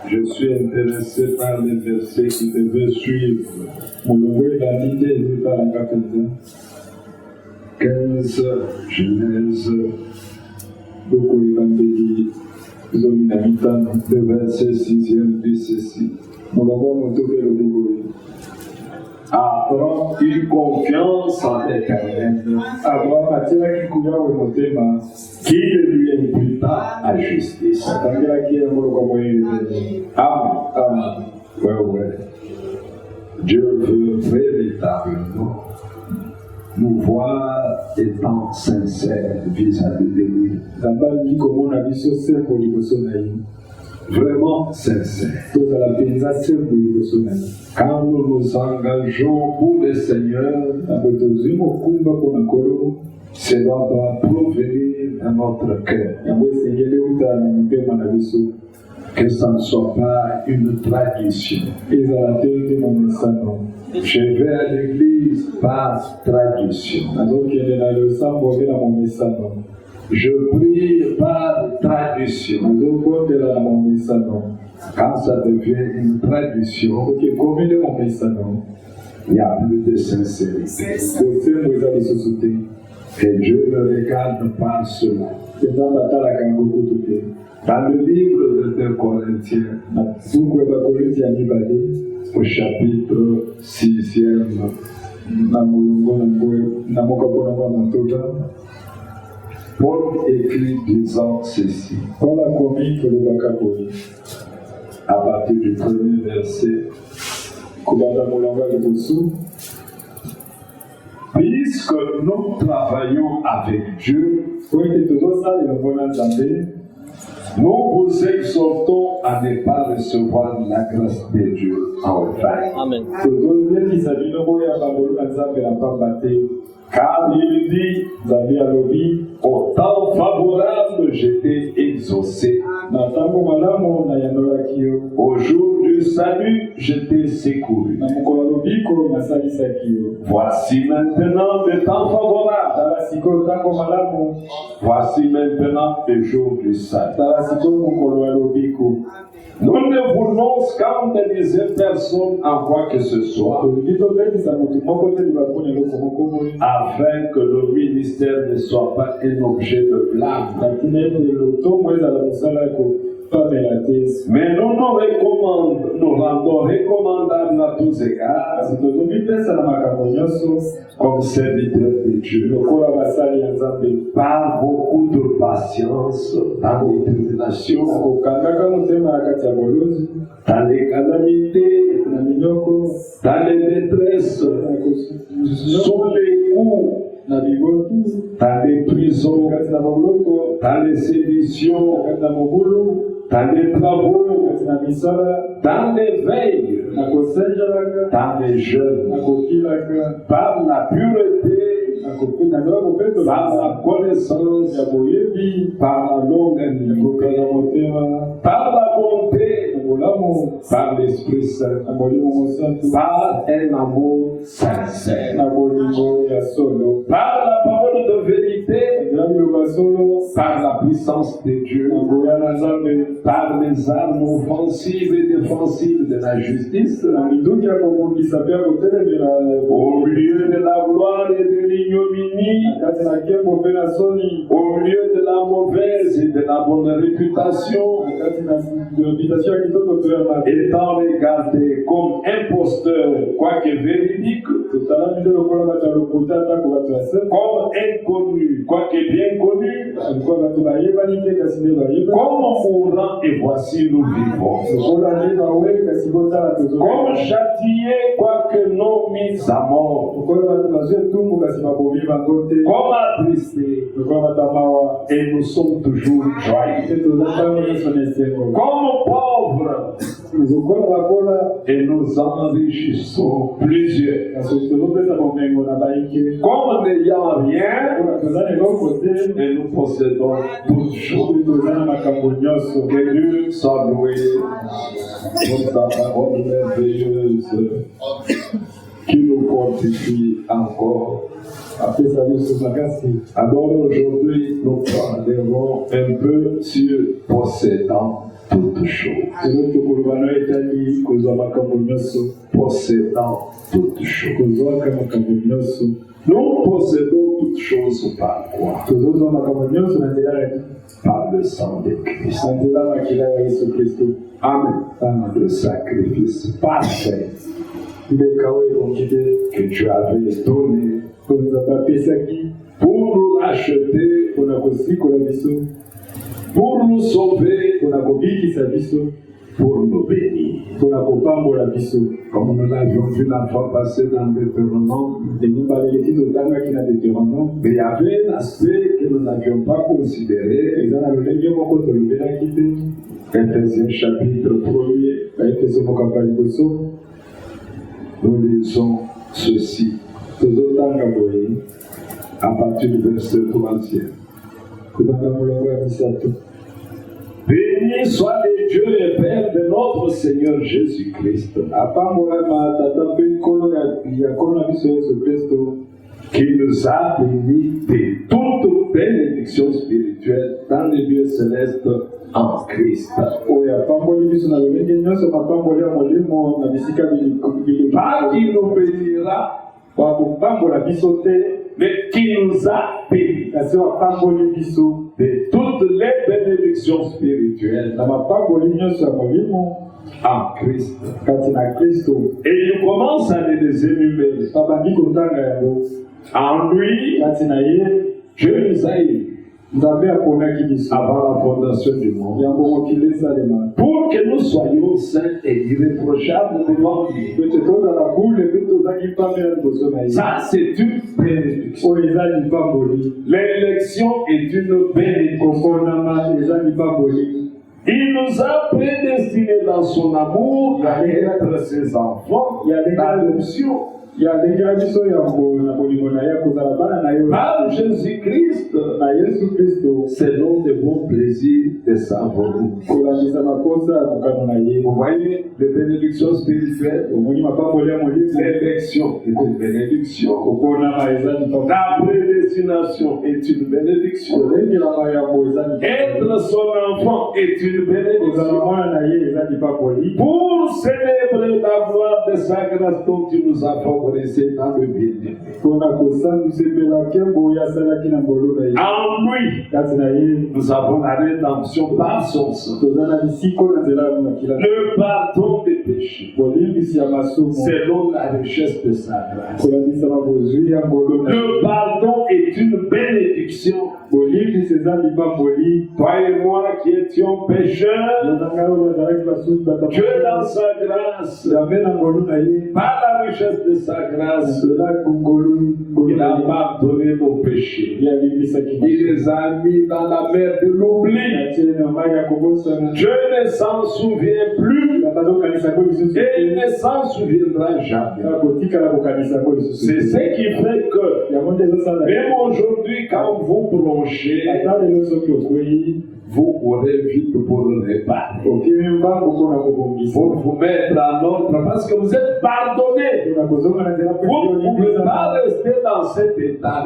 Je suis intéressé par les versets qui devaient suivre. 15, Genèse, le verset 6e dit ceci. Abraham eut confiance en l'Éternel, qui le lui imputa à justice. Amen. Ouais. Dieu veut véritablement nous voir étant sincères vis-à-vis de lui. Vraiment sincères. Quand nous nous engageons pour le Seigneur, cela doit provenir de notre cœur. Que ça ne soit pas une tradition. Je vais à l'église par tradition. Je prie par tradition. Quand ça devient une tradition, il n'y a plus de sincérité. Et Dieu ne regarde pas cela. Dans le livre de 2 Corinthiens, au chapitre 6e, Paul écrit disant ceci. À partir du premier verset, puisque nous travaillons avec Dieu, nous vous exhortons à ne pas recevoir la grâce de Dieu en vain. Amen. Car il dit, au temps favorable, j'étais exaucé. Au jour du salut, j'étais secouru. Voici maintenant le temps favorable. Voici maintenant le jour du salut. Nous ne voulons scandaliser personne en quoi que ce soit, afin que le ministère ne soit pas un objet de blâme. Mais nous nous rendons recommandables à tous égards, comme serviteurs de Dieu, par beaucoup de patience dans les tribulations, dans les calamités, dans les détresses, sous les coups, dans les prisons, dans les séditions, dans les travaux, dans les veilles, dans les jeûnes, par la pureté, par la connaissance, par la longanimité, par la bonté, par l'Esprit Saint, par un amour sincère, par la parole de vérité, par la puissance de Dieu, par les armes offensives et défensives de la justice, au milieu de la gloire et de l'ignominie, au milieu de la mauvaise et de la bonne réputation, étant regardé comme imposteur, quoique véridique, comme inconnu, quoique bien connu, comme mourant, et voici nous vivons, comme châtié, quoique non mis à mort, comme attristé, et nous sommes toujours joyeux, comme pauvres, et nous enrichissons plusieurs, comme n'ayant rien, et nous possédons toutes choses. Que Dieu soit loué pour sa parole merveilleuse qui nous fortifie encore Alors aujourd'hui, nous parlerons un peu sur possédant toutes choses. Possédant toutes choses. Nous possédons toutes choses par quoi? Par le sang de Christ. Amen. Le sacrifice parfait que Dieu avait donné pour nous racheter, pour nous sauver, pour nous bénir. Comme nous l'avions vu la fois passée dans Deutéronome, mais il y avait un aspect que nous n'avions pas considéré. Ephésiens chapitre 1er, nous lisons ceci à partir du verset 3e. Béni soit le Dieu et Père de notre Seigneur Jésus-Christ, qui nous a bénis de toute bénédiction spirituelle dans les lieux célestes en Christ. Pas qui nous bénira, mais qui nous a bénis de toutes les bénédictions spirituelles en Christ. Et il commence à les énumérer. En lui, Dieu nous a élus avant la fondation du monde, pour que nous soyons saints et irréprochables devant lui. Ça, c'est une bénédiction. L'élection est une bénédiction. Il nous a prédestinés dans son amour à être ses enfants, d'adoption. Par Jésus-Christ, selon le bon plaisir de sa volonté. Vous voyez, les bénédictions spirituelles, l'élection est une bénédiction. La prédestination est une bénédiction. Être son enfant est une bénédiction. Pour célébrer la gloire de sa grâce dont tu nous as favorisé dans le bien. En lui, nous avons la rédemption par son sang. Le pardon des péchés, selon la richesse de sa grâce. Le pardon est une bénédiction. Toi et moi qui étions pécheurs, Dieu dans sa grâce, par la richesse de sa grâce, il a pardonné nos péchés. Il les a mis dans la mer de l'oubli. Dieu ne s'en souvient plus et il ne s'en souviendra jamais. C'est ce qui fait que même aujourd'hui, quand vous plongez, vous aurez vite pour le réparer. Pour vous mettre en ordre parce que vous êtes pardonné. Vous ne pouvez pas rester dans cet état.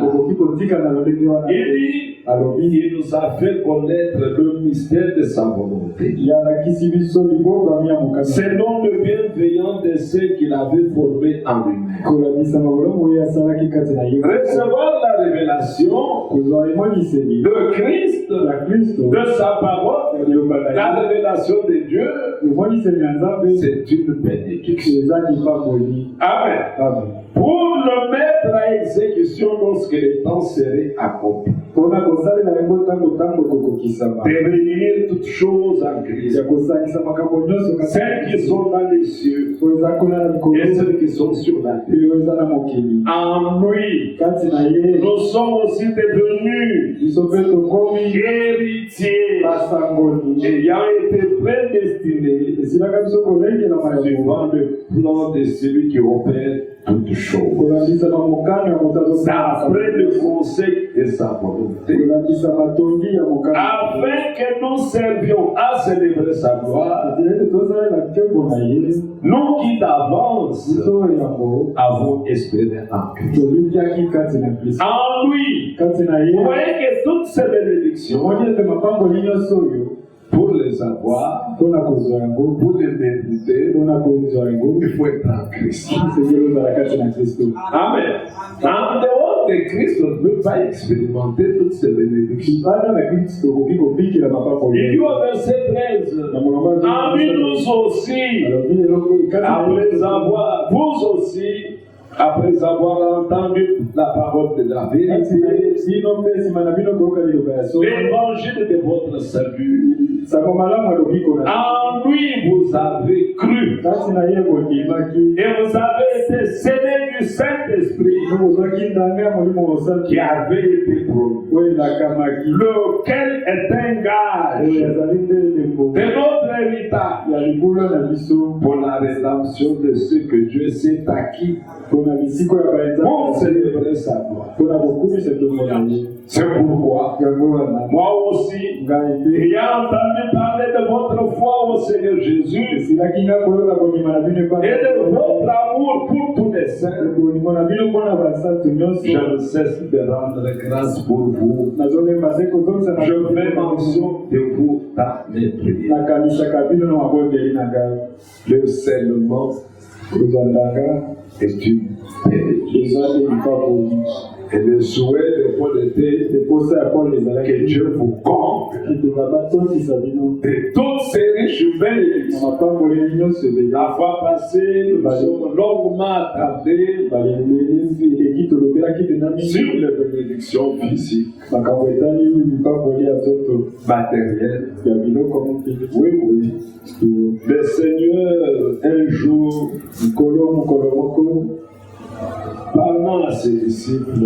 Il nous a fait connaître le mystère de sa volonté. Selon le bienveillant de ceux qu'il avait formés en lui-même. Recevoir la révélation de Christ, de sa parole, la révélation de Dieu, c'est une bénédiction. Amen. Pour le mettre à exécution lorsque le temps serait accompli. De réunir toutes choses en Christ. Celles qui sont dans les cieux et celles qui sont sur la terre. En lui, nous sommes aussi devenus héritiers, ayant été prédestinés suivant le plan de celui qui opère toutes choses. D'après le conseil de sa volonté. Afin que nous servions à célébrer sa gloire, nous qui d'avance avons espéré en Christ. En lui, vous voyez que toutes ces bénédictions, pour les avoir, pour les mériter, il faut être en Christ. Amen. En dehors de Christ, on ne peut pas expérimenter toutes ces bénédictions. Il dit au verset 13, en lui nous aussi, vous aussi, après avoir entendu la parole de la vérité, l'évangile de votre salut, en lui vous avez cru et vous avez été scellés du Saint-Esprit qui avait été promis, lequel est un gage de notre héritage pour la rédemption de ce que Dieu s'est acquis pour célébrer sa gloire. C'est pourquoi moi aussi, ayant entendu parler de votre foi au Seigneur Jésus et de votre amour pour tous les saints, je ne cesse de rendre grâce pour vous. Je fais mention de vous dans mes prières. Le scellement est une bénédiction. Et le souhait de Paul était que Dieu vous comble de toutes ces riches bénédictions. La fois passée, nous sommes longuement attardés sur les bénédictions physiques, matérielles. Oui. Le Seigneur, un jour, parlant à ses disciples,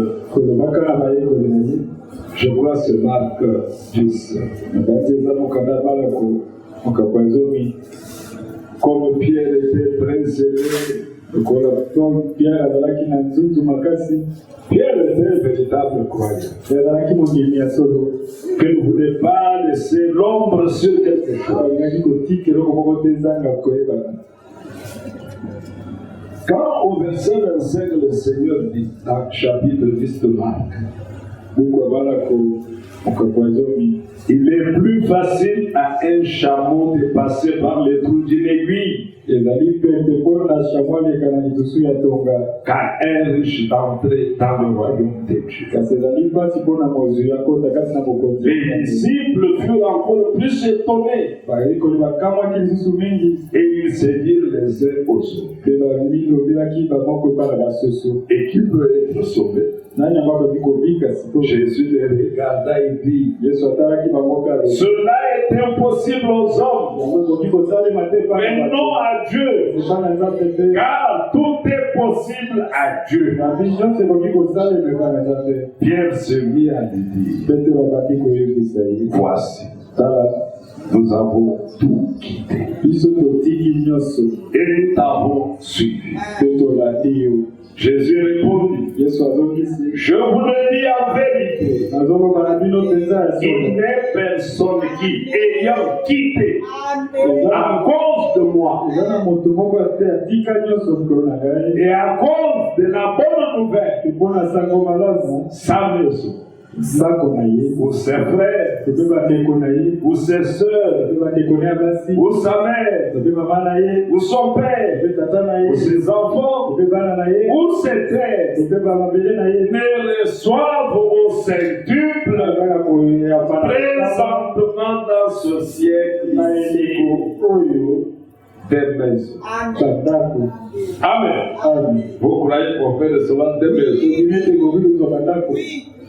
je crois que c'est Marc 10, comme Pierre était très zélé, Pierre était un véritable croyant, qui ne voulait pas laisser l'ombre sur quelque chose. Quand au verset 25, le Seigneur dit, dans le chapitre 10 de Marc, il est plus facile à un chameau de passer par les trous d'une aiguille qu'à un riche d'entrer dans le royaume de Dieu. Les disciples furent encore plus étonnés et ils se dirent les uns aux autres, et qui peut être sauvé? Jésus les regarda et dit, cela est impossible aux hommes, mais non à Dieu, car tout est possible à Dieu. Pierre se mit à lui dire, voici, nous avons tout quitté et nous t'avons suivi. Jésus répondit, je vous le dis en vérité, il n'est personne qui, ayant quitté à cause de moi et à cause de la bonne nouvelle, sa maison, ou ses frères, ou ses soeurs, ou sa mère, ou son père, ou ses enfants, ou ses terres, ne reçoivent au centuple présentement dans ce siècle des maisons. Amen. Vous croyez qu'on peut recevoir des maisons?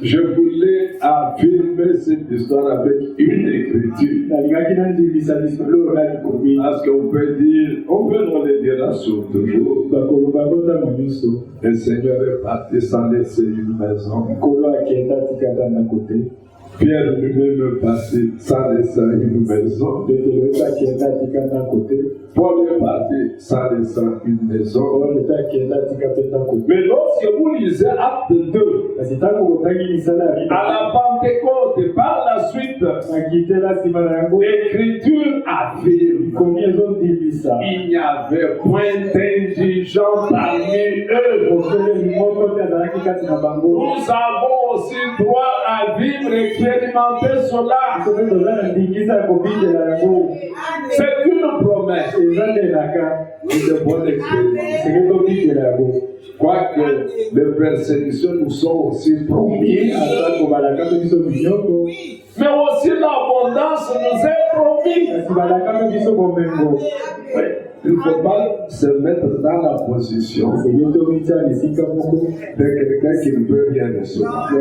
Je voulais affirmer cette histoire avec une écriture. Parce qu'on peut dire, on peut nous le dire sur toujours. Le Seigneur est parti sans laisser une maison. Pierre lui-même passé sans laisser une maison. Paul est parti sans laisser une maison. Mais lorsque vous lisez Acte 2, à la Pentecôte, par la suite, l'Écriture affirme il n'y avait point d'indigents parmi eux. Nous avons aussi droit à vivre et expérimenter cela. C'est une promesse. Une bonne expérience. Quoique les persécutions nous sont aussi promises, mais aussi l'abondance nous est promise. Il ne faut pas se mettre dans la position de quelqu'un qui ne peut rien recevoir,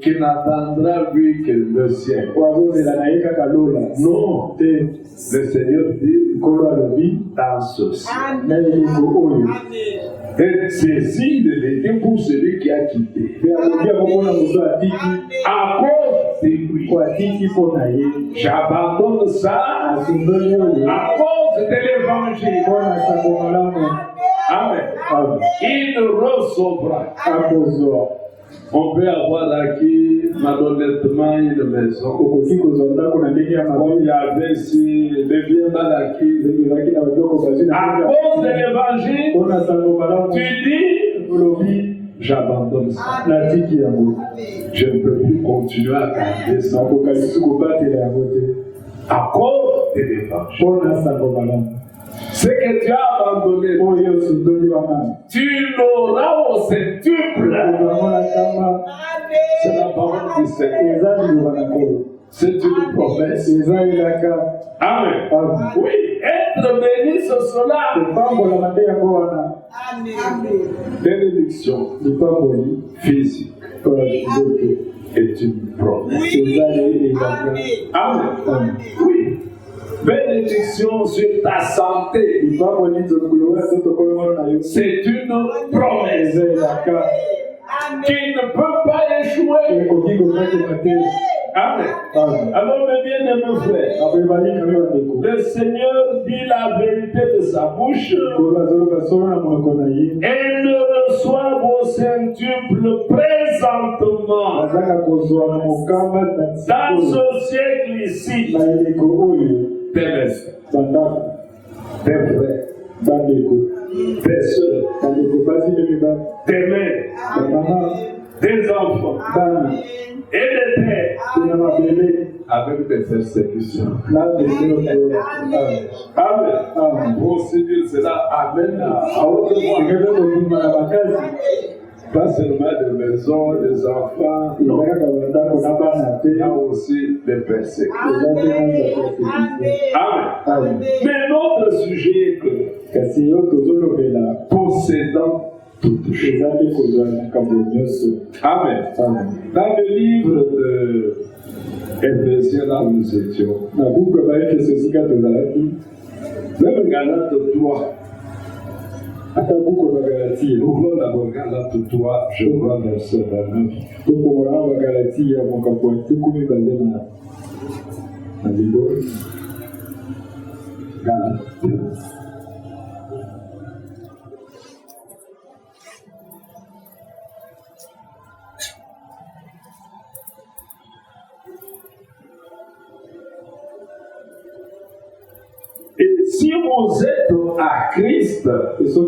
qui n'attendra lui que le ciel. Non, le Seigneur dit dans ceci. Et ceci de l'été pour celui qui a quitté. À cause de lui, j'abandonne ça à cause de l'évangile. Amen. Il recevra. On peut avoir acquis malhonnêtement une maison. On y avait si les biens mal acquis. À cause de l'évangile, tu dis, j'abandonne ça. Je ne peux plus continuer à garder ça. À cause de l'évangile. Ce que tu as abandonné, tu l'auras au centuple. C'est la parole du Seigneur. C'est une promesse. Amen. Oui, être béni, c'est cela. Bénédiction physique est une promesse. Amen. Oui. Bénédiction sur ta santé. C'est une promesse qui ne peut pas échouer. Amen. Alors, mes bien-aimés frères, le Seigneur dit la vérité de sa bouche et ne reçoit vos centuples présentement dans ce siècle ici. Tes mères, tes frères, tes soeurs, tes mères, tes enfants et des terres avec des persécutions. Amen. Pour aussi dire cela, Amen. À haute voix. Pas seulement des maisons, des enfants, non. Il y a aussi des persécutions. Amen. Mais notre sujet est que possédant toutes choses. Amen. Dans le livre de Éphésiens, là où nous étions, même Galate 3, ouvrons d'abord Galate 3, je vois verset 29. Galate 3. Et si vous êtes à Christ, vous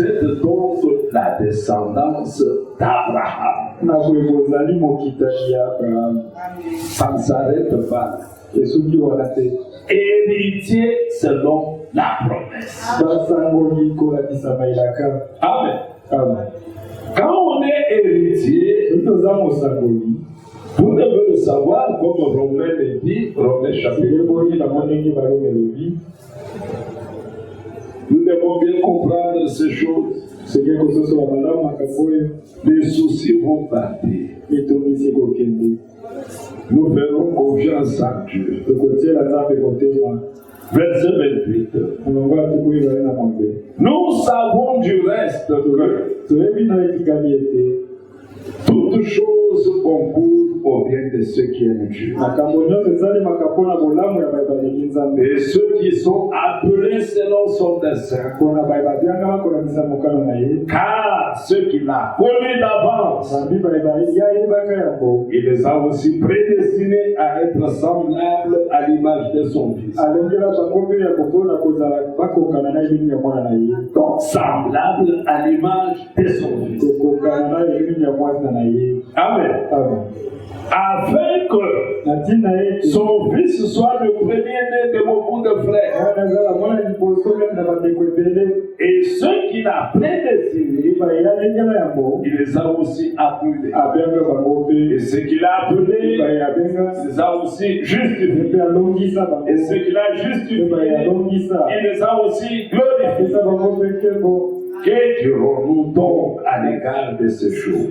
êtes donc la descendance d'Abraham. Ça ne s'arrête pas. Héritier selon la promesse. Amen. Quand on est héritier, vous devez le savoir, comme Romain le dit, Romain chapitre 1. Nous devons bien comprendre ces choses. Les soucis vont partir. Nous ferons confiance en Dieu. Verset 28. Nous savons du reste que toutes choses concourent au bien de ceux qui aiment Dieu. Et ceux qui sont appelés selon son dessein. Car ceux qu'il a connus d'avance, il les a aussi prédestinés à être semblables à l'image de son Fils. Donc, semblables à l'image de son Fils. Amen. Afin que son fils soit le premier-né de beaucoup de frères. Et ceux qu'il a prédestinés, il les a aussi appelés. Et ceux qu'il a appelés, il les a aussi justifiés. Et ceux qu'il a justifiés, il les a aussi glorifiés. Que dirons-nous donc à l'égard de ces choses?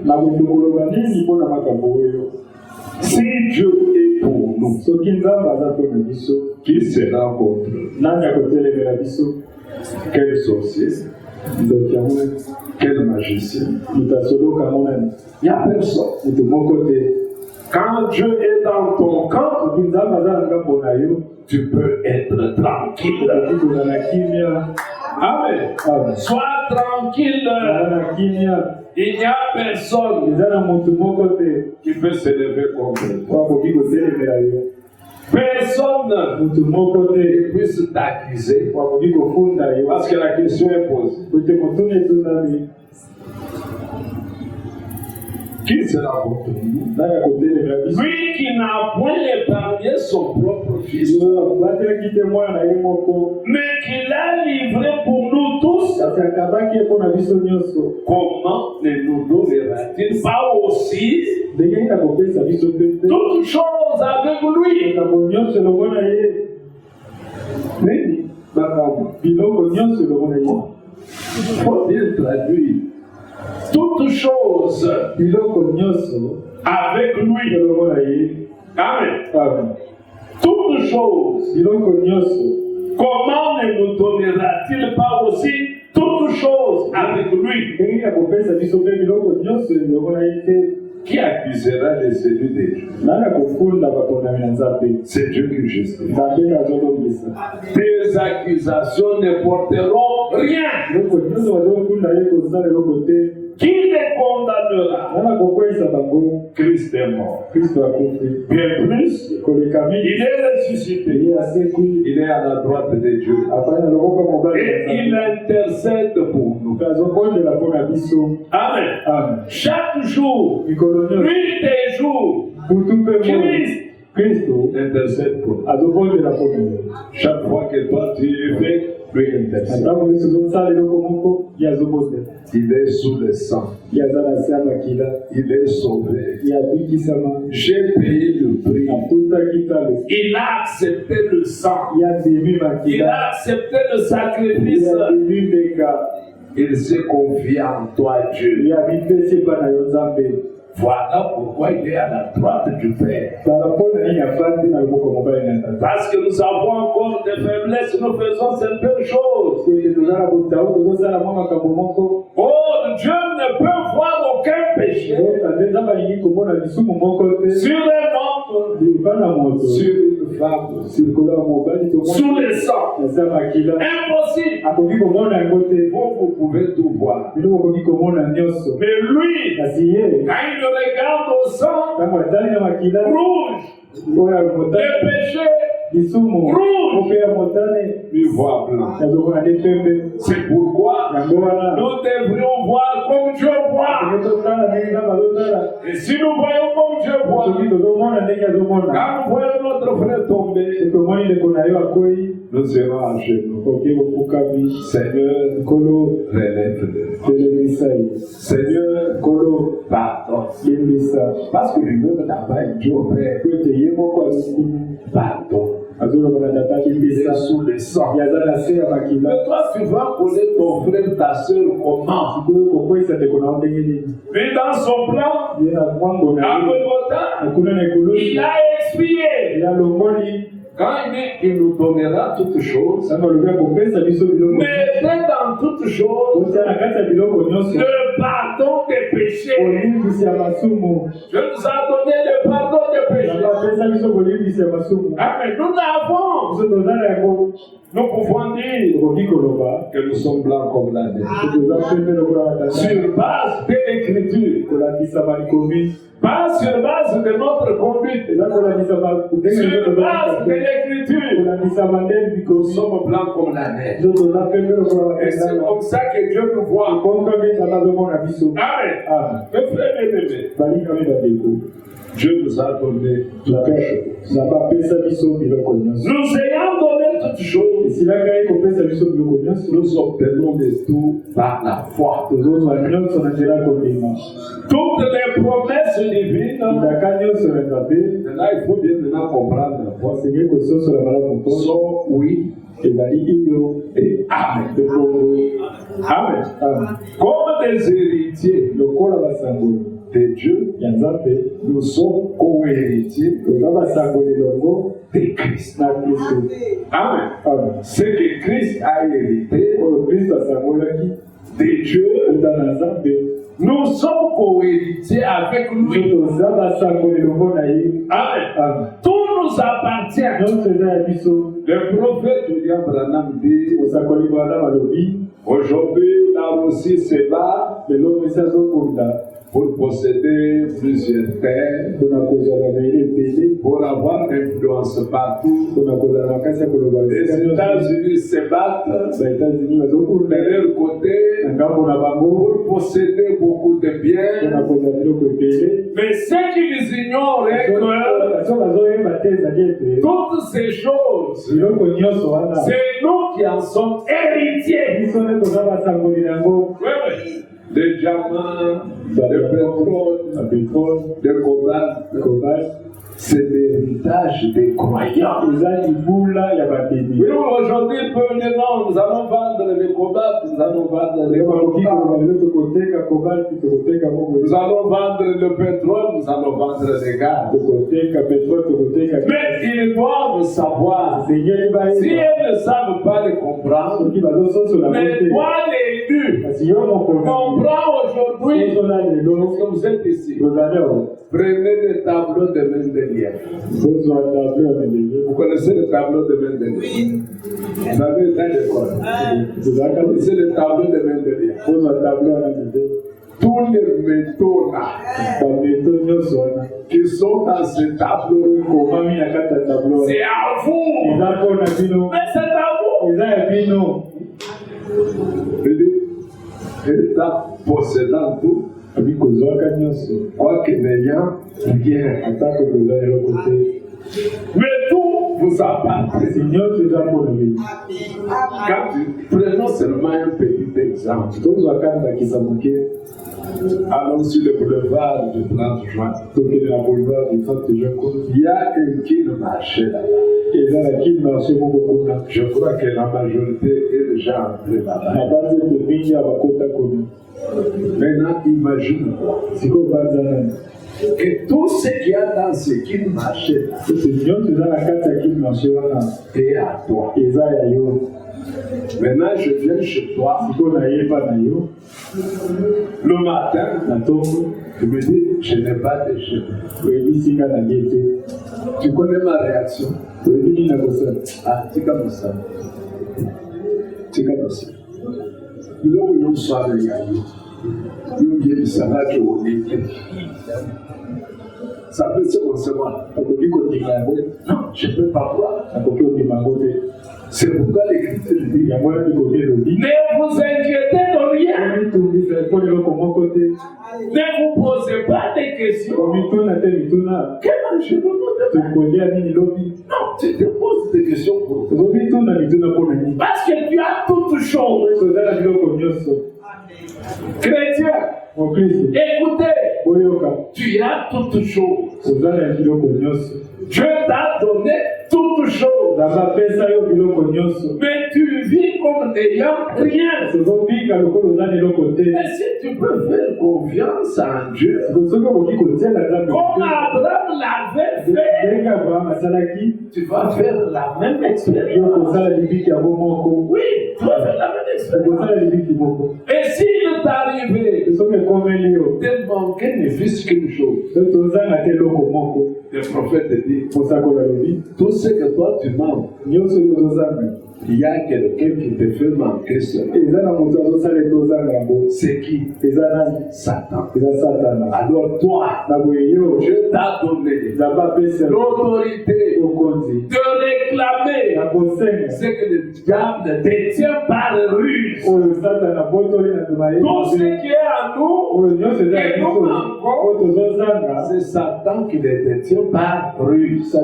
Si Dieu est pour nous, qui sera contre nous? Quel sorcier? Quel magicien? Il n'y a personne. Quand Dieu est dans ton camp, tu peux être tranquille. Amen. Sois tranquille. Il n'y a personne qui peut s'élever contre toi. Personne qui puisse t'accuser parce que la question est posée. Qui sera contre nous? Lui qui n'a point épargné son propre fils, mais qui l'a livré pour nous tous, comment ne nous donnera-t-il pas aussi toutes choses avec lui? Il faut bien traduire. Toutes choses avec lui. Amen. Toutes choses. Comment ne nous donnera-t-il pas aussi toutes choses avec lui? Qui accusera les élus de Dieu? C'est Dieu qui justifie. Tes accusations ne porteront rien. Qui les condamnera? Christ est mort. Bien plus, il est ressuscité. Il est à la droite de Dieu. Et il intercède pour nous. Amen. Chaque jour, nuit et jour, Christ intercède pour nous. Chaque fois que toi tu es fait, lui intercède. Il est sous le sang. Il est sauvé. J'ai payé le prix. Il a accepté le sang. Il a accepté le sacrifice. Il s'est confié en toi, Dieu. Voilà pourquoi il est à la droite du Père. Parce que nous avons encore des faiblesses, nous faisons certaines choses. Oh, Dieu ne peut voir aucun péché sur les membres, sur une femme, sur le sang. Impossible. Vous pouvez tout voir. Mais lui, quand il regarde au sang rouge, le péché rouge, il voit blanc. C'est pourquoi nous devrions voir comme Dieu voit. Et si nous voyons comme Dieu voit, quand nous voyons notre frère tomber, nous serons à genoux. Seigneur, relève-le. Seigneur, pardonne. Parce que lui-même n'a pas été au Père. Pardon. Il est sous le sang. Mais toi, tu vas connaître ton frère, ta soeur, comment? Mais dans son plan, à Golgotha, il a expié Quand il dit il nous donnera toutes choses, Samba lobia kopesa biso biloko. mettez dans toutes choses Otia na kati ya biloko nyonso. le pardon des péchés. Kolimbisi ya masumu. Je nous ai donné le pardon des péchés. Napesa biso kolimbisi ya masumu. Amen. Nous l'avons. Biso tozala yango. Nous pouvons dire Tokoki koloba. que nous sommes blancs comme la neige. Toza pembe lokola batata. Sur base de l'écriture, Kolakisa malikomi. pas sur base de notre conduite, Eza kolakisa sur base de l'écriture. kolakisa mandeli Nous bikomi. sommes blancs comme la neige. Biso toza pembe lokola Et c'est batata. comme ça que Dieu nous voit. Konga beta bazomona biso. Amen. Ah, Mes frères et mes balingami bandeko. Dieu nous a donné toutes choses. Nzambe apesa biso biloko nyonso. Nous ayant donné toutes choses, Esilaka ye kopesa biso biloko nyonso. nous obtenons de tout par la foi. Tozozwa nyonso na nzela kondima. Toutes les promesses divines, Ndaka nyonso ya Nzambe là il faut bien maintenant comprendre la foi, osengi kososola malamu mpo sont oui ezali iyo et amen. ekongo. Amen. Amen. Comme des héritiers Lokola basangoli de Dieu, ya Nzambe nous sommes co-héritiers toza basangoli elongo de Christ. na Kristo. Amen. Amen. Ce que Christ a hérité Oyo Kristo asangolaki de Dieu, uta na Nzambe nous sommes co-héritiers avec biso lui. toza basangoli elongo na ye. Amen. Amen. Tout nous appartient. Nyonso eza ya biso. Le prophète William Branham dit Osakoli bwana balobi aujourd'hui, la Russie se bat lelo mesi azokunda pour posséder plusieurs terres, mpona kozala maele ebele pour avoir l'influence partout. mpona kozala makasi ya koloba Les esika nyonso. États-Unis se battent Ba-États-Unis de bazokunda leur côté na ngambo na bango pour posséder beaucoup de biens. mpona kozala biloko ebele. Mais ce qu'ils ignorent est que so bazoyeba te ezali ete toutes ces choses, biloko nyonso wana c'est nous qui en sommes héritiers. biso nde toza basangoli yango. Oui, oui. De diamants, de pétrole, na petrole de cobalt, cobalt c'est l'héritage des croyants. eza libula ya batemi. Oui, aujourd'hui, ils peuvent dire non, nous allons vendre le cobalt, nous allons vendre le bakoki coltan, koloba lelo tokoteka cobalt tokoteka bongo nous allons vendre le pétrole, nous allons vendre le gaz. tokoteka petrole tokoteka. Mais ils doivent savoir, esengeli si bayeba elles ne savent pas les comprendre, soki bazososola mais te toi l'élu, kasi yo moko comprends aujourd'hui, sosola lelo parce que vous êtes ici, tozali awa prenez le tableau de Mendeleev. tozwa tableau ya mendele Vous connaissez le tableau de Mendeleev? Vous avez été à l'école. tozalaka Vous connaissez le tableau de Mendeleev? tozwa tableau wana mendele Tous les métaux là bameto nyonso wana qui sont dans ce tableau, komami na kati ya tableau wana c'est à vous. eza mpona bino Mais c'est à vous. eza ya bino. Et là, possédant tout, abi kozwaka nyonso quoique n'ayant rien. atako toza eloko te Mais tout vous appartient. kasi nyonso eza mpona bino. Prenons seulement un petit exemple. tozwaka ndakisa moke Allons sur le boulevard du 30 juin. tokende na boulevard du 30 juin kuna Il y a un qui marché là-bas. ezalaki marché moko kuna Je crois que la majorité est déjà entrée là-bas. na banza ete mingi ya bakota kuna. Maintenant, imagine-toi sikoyo banza nani que tout ce qu'il y a dans ce qui marché là ete nyonso eza na kati ya kini marché wana est à toi. eza ya yo. Maintenant, je viens chez toi sikoyo nayeba na yo le matin. na ntongo Je me dis, je n'ai pas de cheveux. oyebisinga na ye te. Tu connais ma réaction? oyebi nini na kosala Ah, c'est comme ça. C'est comme ça. Biloko nyonso awa ya yo yoyebisangaki olete. Ça peut se concevoir. akoki kondima yango Non, je ne peux pas voir. akoki ondima yango te. C'est pourquoi l'Écriture dit yango wana likoki elobi ne vous inquiétez de rien. omitungisa mpo eloko moko te. Ne vous posez pas de questions. omituna te mituna Quel je ne peux tokolia nini lobi Non, tu te poses des questions pour toi. omituna mituna mpo na nini Parce que tu as toutes choses. tozala biloko nyonso. Chrétien, mokristo écoutez, boyoka tu as toutes choses. tozala ya biloko nyonso. Dieu t'a donné toutes choses. Mais tu vis comme n'ayant rien. Mais si tu peux faire confiance en Dieu, comme Abraham l'avait fait, tu vas faire la même expérience. Oui, tu vas faire la même expérience. Et s'il t'arrivait de manquer ne fût-ce qu'une chose, le prophète dit, tout ce que toi tu manques, il y a quelqu'un qui te fait manquer cela. C'est qui? Satan. Alors toi, Dieu t'a donné l'autorité de réclamer ce que le diable ne détient par ruse. Tout ce qui est en nous, et nous manquons, c'est Satan qui les détient par ruse.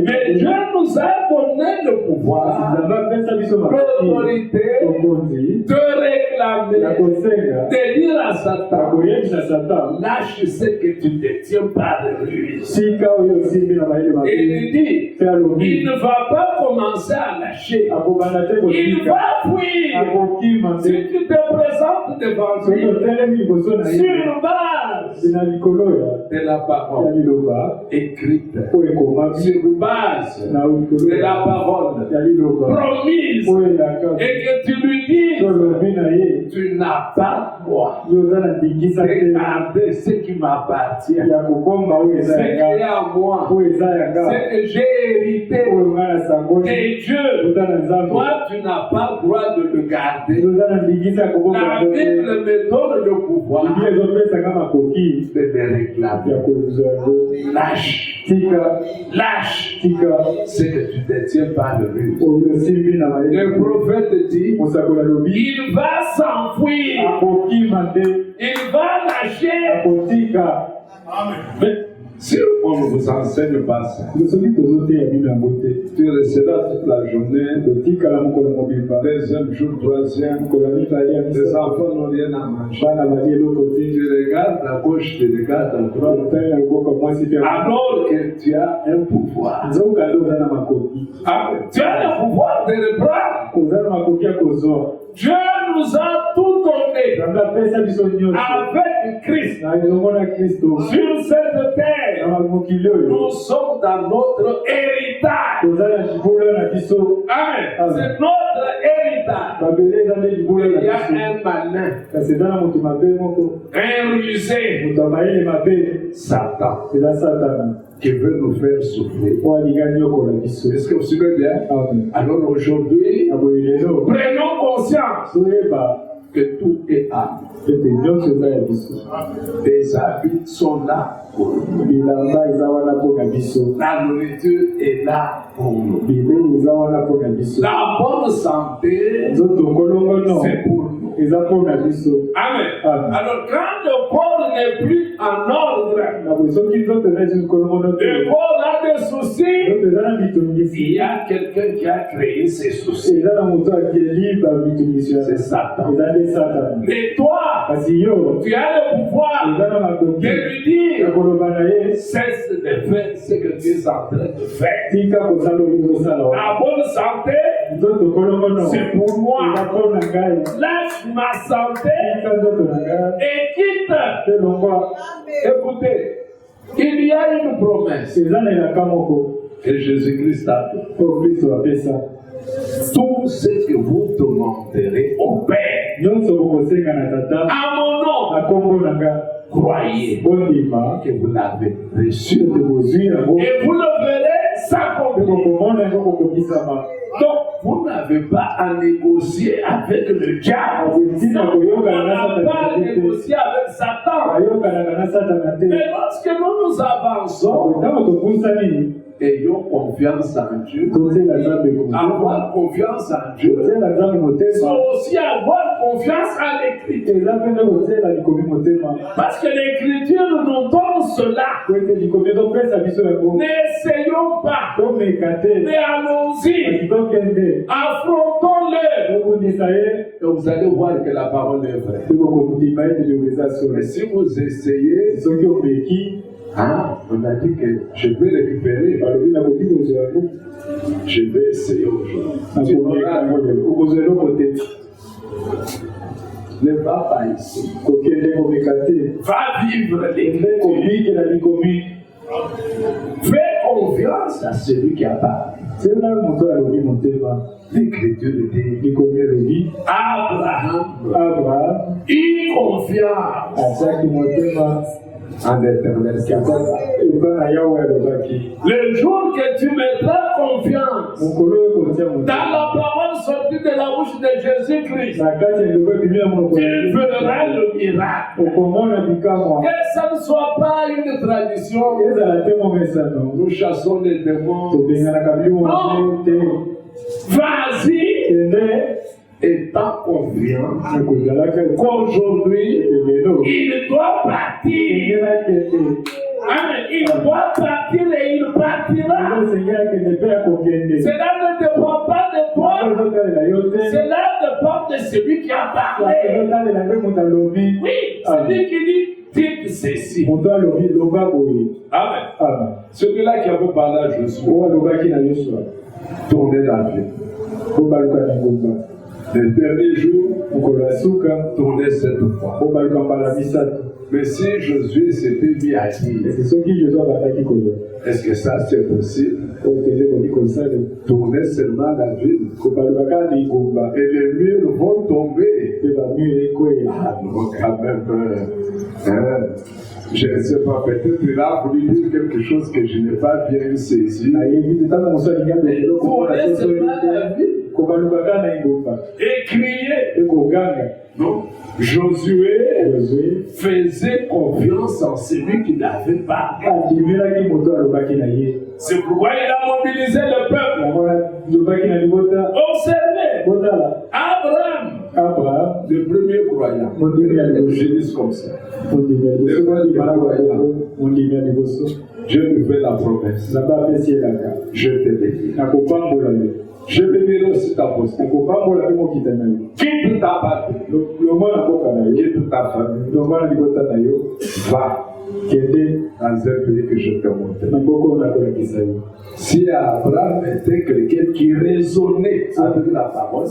Mais Dieu nous a donné le pouvoir, l'autorité de réclamer, de dire à Satan, lâche ce que tu détiens par ruse. Et il dit, il ne va pas commencer à lâcher. Il va fuir. Si tu te présentes devant lui, sur base de la parole écrite, sur base de la parole promise, et que tu lui dis, tu n'as pas droit de garder ce qui m'appartient, ce qui est à moi, ce que j'ai hérité de Dieu. Toi, tu n'as pas droit de le garder. La Bible me donne le pouvoir de me réclamer. Lâche ce que tu détiens par le ruse. Le prophète dit, il va s'enfuir, il va lâcher. Mais si on ne vous enseigne pas ça, tu resteras toute la journée, deuxième jour, troisième, les enfants n'ont rien à manger. Tu regardes à gauche, tu regardes à droite, alors que tu as un pouvoir. Tu as le pouvoir de reprendre. Dieu nous a tout donné avec Christ sur cette terre. Nous sommes dans notre héritage. Amen. C'est notre héritage. Il y a un malin, un rusé, Satan, qui veut nous faire souffrir. Est-ce que vous suivez bien? Alors aujourd'hui, prenons conscience que tout est à nous. Des habits sont là pour nous. La nourriture est là pour nous. La bonne santé, c'est pour nous. Amen. Alors quand le corps n'est plus en ordre, le corps a des soucis, il y a quelqu'un qui a créé ces soucis. C'est Satan. Mais toi, tu as le pouvoir de lui dire, cesse de faire ce que tu es en train de faire. La bonne santé, c'est pour moi. Lâche ma santé et quitte. Écoutez, il y a une promesse que Jésus-Christ a fait. Tout ce que vous demanderez au Père à mon nom, croyez que vous l'avez reçu et vous le verrez s'accomplir. Donc, vous n'avez pas à négocier avec le diable. On n'a pas à négocier avec Satan. Mais lorsque nous avançons, ayons confiance en Dieu. Avoir confiance en Dieu, c'est aussi avoir confiance en l'Écriture. Parce que l'Écriture nous donne cela. N'essayons pas, mais allons-y. Affrontons-le. Et vous allez voir que la parole est vraie. Mais si vous essayez, Ah, on a dit que je vais récupérer. Je vais essayer aujourd'hui. Ne va pas ici. Va vivre l'écriture. Fais confiance à celui qui a parlé. L'écriture dit Abraham eut confiance en l'Éternel. Le jour que tu mettras confiance dans la parole sortie de la bouche de Jésus-Christ, tu feras le miracle. Que ça ne soit pas une tradition. Nous chassons les démons. Non. Vas-y. Étant confiant qu'aujourd'hui, il doit partir. Amen. Il doit partir et il partira. Cela ne dépend pas de toi. Cela dépend de celui qui a parlé. Oui, celui qui dit dites ceci. Amen. Celui-là qui avait parlé à Josué, tournez la vie. Le dernier jour, tournait cette fois. Mais si Josué s'était mis à dire, est-ce que ça c'est possible? Tourner seulement la ville. Et les murs vont tomber. Ah non, quand même. Je ne sais pas, peut-être il a voulu dire quelque chose que je n'ai pas bien saisi. Tourner seulement la ville. Et crier. Non. Josué faisait confiance en celui qui n'avait pas. C'est pourquoi il a mobilisé le peuple. Observez. Abraham, le premier croyant. Je dis comme ça. Je lui fais la promesse. Je te bénis. Je bénirai aussi ta postérité. Quitte ta patrie. Quitte ta famille. Va dans un pays que je te montre. Si Abraham était quelqu'un qui raisonnait avec la parole,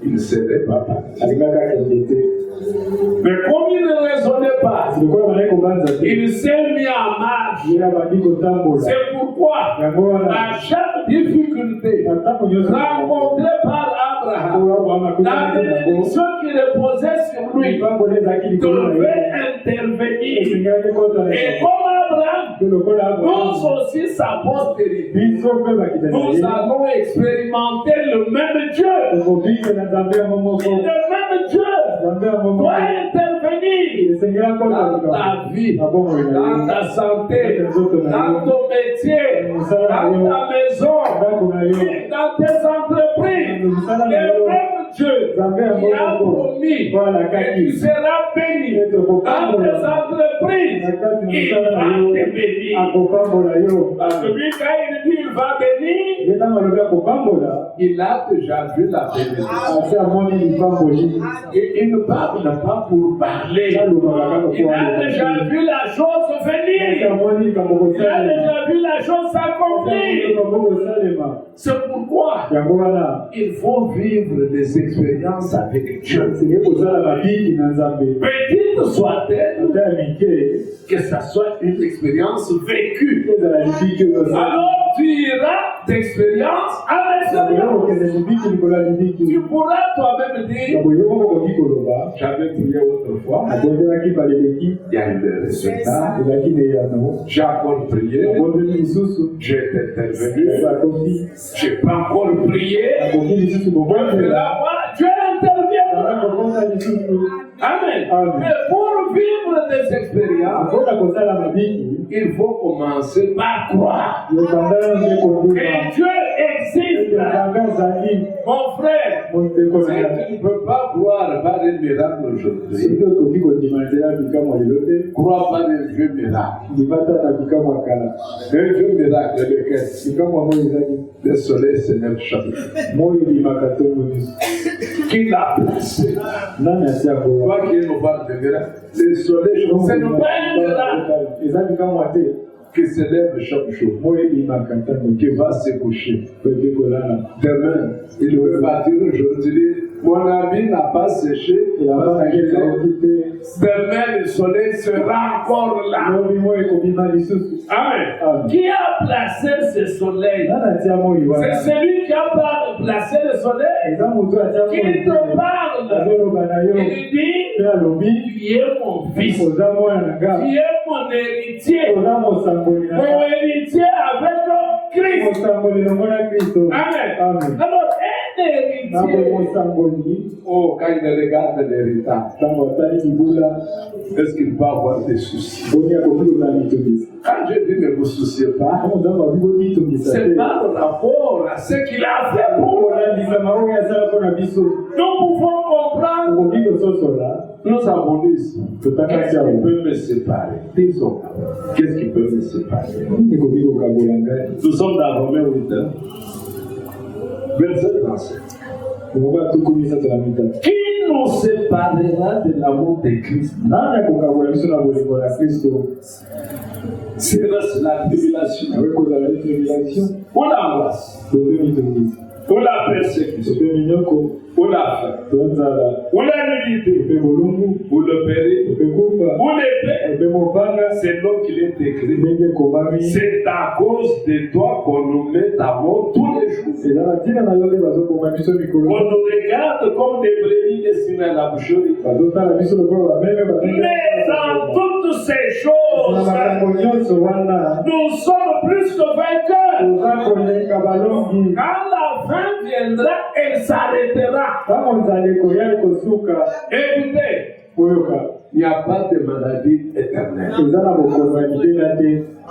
il ne serait pas parti. Mais comme il ne raisonnait pas, il s'est mis en marche. C'est pourquoi, à chaque difficulté rencontrée par Abraham, la bénédiction qui reposait sur lui devait intervenir. Et comme Abraham, nous aussi sa postérité, nous allons expérimenter le même Dieu. Le même Dieu doit intervenir dans ta vie, dans ta santé, dans ton métier, dans ta maison, dans tes entreprises. Le même Dieu qui a promis que tu seras béni dans tes entreprises, il va te bénir. Parce que lui, quand il dit il va bénir, il a déjà vu la bénédiction. Et il ne parle pas pour parler. Il a déjà vu la chose venir. Il a déjà vu la chose s'accomplir. C'est pourquoi il faut vivre des expériences avec Dieu. Petite soit-elle, que ça soit une expérience vécue. Alors tu iras d'expérience à l'expérience. Tu pourras toi-même dire, j'avais prié autrefois, il y a eu des résultats, j'ai encore prié, j'ai intervenu, je n'ai pas encore prié, Dieu intervient. Amen. Mais pour vivre des expériences, il faut commencer par croire que Dieu existe. Mon frère, si tu ne peux pas croire par un miracle aujourd'hui, crois par un vieux miracle. Un vieux miracle, lequel? Le soleil se lève chaque jour. qu'il a placé. Nani atia ko? Toi qui es nos parents de grâce, le soleil, c'est le pain de là Ezali kama te. qui se lève chaque jour, Moye limakata qui va se coucher. Peke kolala. Demain, il peut partir aujourd'hui. Mon ami n'a pas séché. Yaba akeka okite. Demain, le soleil sera encore là. Lobi moye kobima lisusu. Amen. Qui a placé ce soleil? Nani atia moyi C'est wana? celui qui a placé le soleil Eza moto atia qui moyi. te parle. Azoloba na yo. Il dit, Pe alobi. tu es mon fils, Oza mwana na nga. tu es mon héritier, Oza mosamboli na mon nga. héritier avec Christ. Mosamboli na mwana Kristo. Amen. Amen. Alors, un Nabo héritier, mosamboli. oh, quand il regarde l'héritage, Tango atali libula. est-ce qu'il peut avoir des soucis? Boni akoki kozala mitungisa. Quand je dis ne vous souciez pas, Kama nzambe akoki komitungisa c'est te. par rapport à ce qu'il a fait pour nous. Kolandisama oyo asala mpo na biso. Nous pouvons comprendre. Okoki kososola. Nous avons dit ici, qu'est-ce qui peut me séparer des hommes? Qu'est-ce qui peut me séparer? Nini ekoki kokabola ngai? Nous sommes dans Romains 8, verset 37. Okoka tukumisa tola mitatu. Qui nous séparera de l'amour de Christ? Nani akokabola biso na bolingo ya Kristo? Serait-ce la tribulation Awe kozala ni tribulation. ou l'angoisse Tope mitungisa. ou la persécution Tope minyoko. ou la faim To nzala. ou la nudité Tope bolungu. ou le péril Tope kufa. ou l'épée? Tope mopanga. C'est là qu'il est écrit. Ndenge ekomami. C'est à cause de toi qu'on nous met à mort tous les jours. Eza na ntina na yo nde bazokoma biso On mikolo. nous regarde comme des brebis destinées à la boucherie. Bazotala biso lokola bameme Mais dans toutes ces na choses, makambo nyonso wana nous sommes plus que vainqueurs. toza kolenga balongi. Quand la fin viendra, elle s'arrêtera. Ntango nzaleko ya ekosuka Écoutez, koyoka il n'y a pas de maladie éternelle. eza na bokongo ya libela te,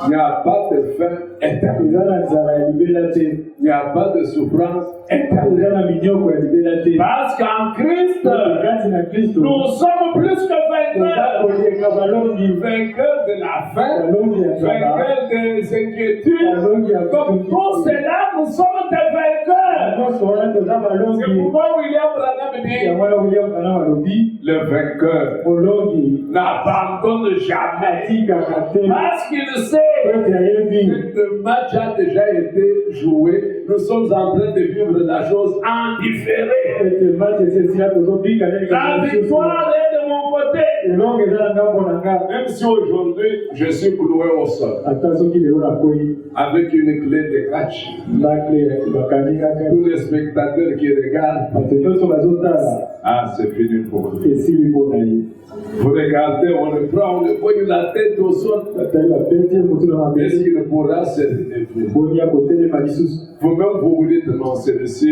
Il n'y a pas de faim éternelle. eza na nzala ya libela te, Il n'y a pas de souffrance eza éternelle. na minyoko ya libela te. Parce qu'en Christ, Kati na Kristo nous sommes plus que toza vainqueurs. kolenga balongi, Vainqueurs de la faim, balongi ya nzala, vainqueurs des inquiétudes. balongi ya Comme pour cela, nous sommes des vainqueurs. nyonso wana toza C'est balongi. pourquoi William Branham dit Ya wana William Branham alobi le vainqueur bolongi n'abandonne jamais. atikaka te Parce qu'il sait ete ayebi que le match a déjà été joué. Nous sommes en train de vivre la chose en différé. ete mati esesila tozobika ndenge La victoire est de mon côté. elongo eza na ngambo na nga. Même si aujourd'hui je suis cloué au sol Ata soki lelo nakoyi avec une clé de catch. nakle bakangi kaka Tous les spectateurs qui regardent, bato nyonso bazotala ah, c'est fini pour eux. esili mpo na ye. Vous regardez, on le prend, on le pogne la tête au sol. batali bapeti ye motu na Est-ce mabele qu'il pourra se relever? boni ya kotelema lisusu. Vous-même, vous dites non, celui-ci,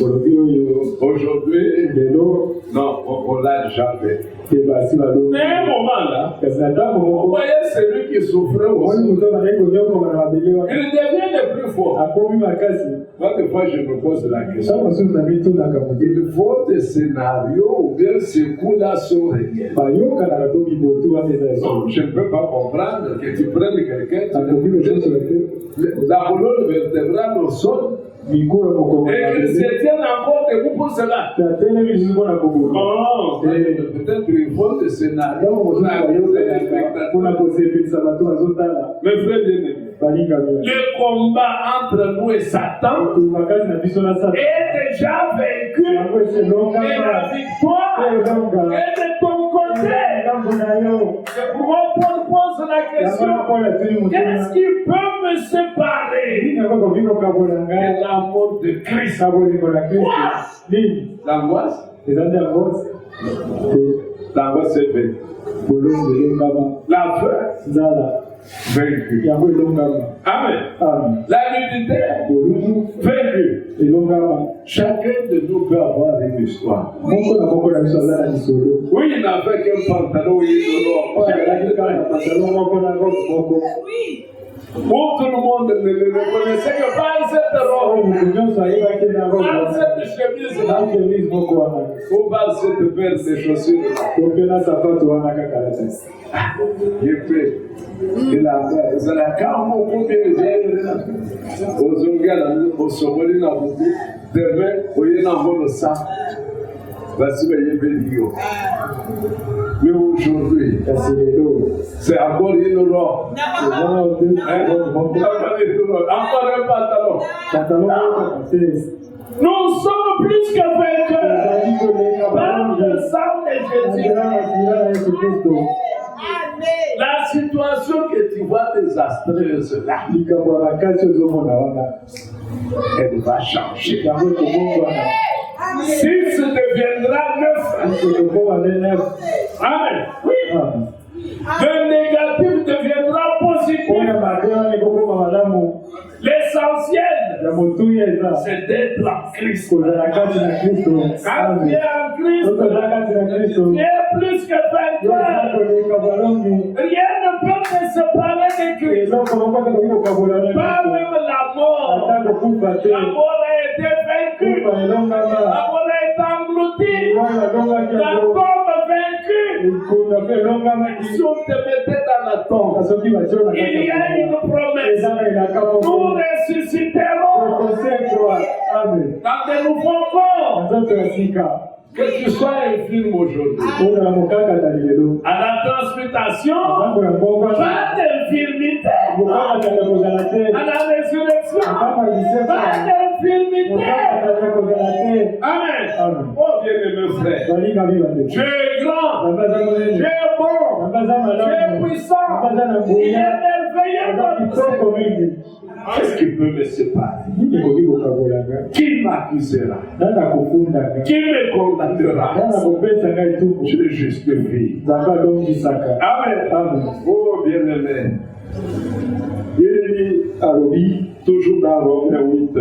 Olobi oyo aujourd'hui, lelo non, on l'a déjà fait. te basi balo Mais à un moment là, kasi na ntango vous moko voyez celui qui souffrait omoni aussi, moto bazali konyokonga na mabele wana il devient le plus fort. akomi makasi. Quelques fois, je me pose la question. Ntango mosusu na bitunaka modele Il faut des scénarios ou bien ces coups-là sont réels. bayokanaka to bibotu wana eza Non, eso je ne peux pas comprendre que tu prennes quelqu'un, akoki lososola te la colonne vertébrale au sol, mikolo mokongo et qu'il se tienne encore debout pour cela. atelemi lisusu mpona koboma. Non, peut-être il faut des scénarios ntango pour mosusu la bayokanaka mpona kosepelisa bato bazotala Mes frères bien-aimés, balingami. le combat entre nous et Satan makasi na biso na sata est déjà vaincu. yango Et eselongama la victoire elonga est de ton côté. ngambo na yo C'est pourquoi Paul pose la yango question, nakola tuni qu'est-ce motuna qui peut me séparer nini yango koki kokabola de ngai l'amour de Christ? na bolingo na kristo nini L'angoisse? eza nde yango L'angoisse est vaincue. bolongo elongama La faim, nzala vaincue. yango elongama Amen. amen La nudité, bolungu vaincue. elongama Chacun de nous peut avoir une histoire. moko na moko na biso aza na lisolo Oui, il n'avait qu'un pantalon et une robe. oyo alaki kaka na pantalon moko na robe moko Où tout le monde ne le reconnaissait que par cette robe, oyo moto nyonso ayebaki na robe par cette chemise-là, na chemise moko wana ou par cette paire de chaussures-là. to mpe na sapato wana kaka na tasi Il fait. Il a fait. C'est la carte pour que aux Ongala, aux Somali, demain, au Yénamo, le sang. Voici le Bédio. Mais aujourd'hui, c'est encore une robe. Encore un pantalon. Nous sommes plus que vainqueurs par le sang de Jésus. La situation que tu vois désastreuse là, elle va changer. 6 deviendra 9. Amen. Oui. Le négatif deviendra positif. L'essentiel, c'est d'être en Christ. Quand tu es en Christ, tu es plus que vainqueur. Rien ne peut te séparer de Christ. Pas même la mort. La mort a été vaincue. La mort a été engloutie. La tombe vaincue. Si on te mettait dans la tombe, il y a une promesse. Nous ressusciterons dans de nouveaux corps. Que tu sois infirme aujourd'hui, à la transmutation, pas d'infirmité, à la résurrection, pas d'infirmité. Amen. Oh bien-aimé frère, Dieu est grand, Dieu est bon, Dieu est puissant, il est merveilleux. Qu'est-ce qui peut me séparer? Qui m'accusera? Qui me condamnera? Je justifie. Amen. Oh bien-aimé. Toujours dans Romains 8.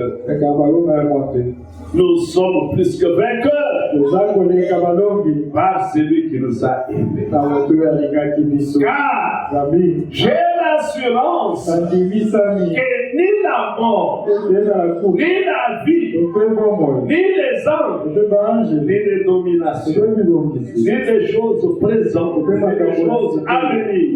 Nous sommes plus que vainqueurs par celui qui nous a aimés. Car j'ai l'assurance que ni la mort, ni la vie, ni les anges, ni les dominations, ni les choses présentes, ni les choses à venir,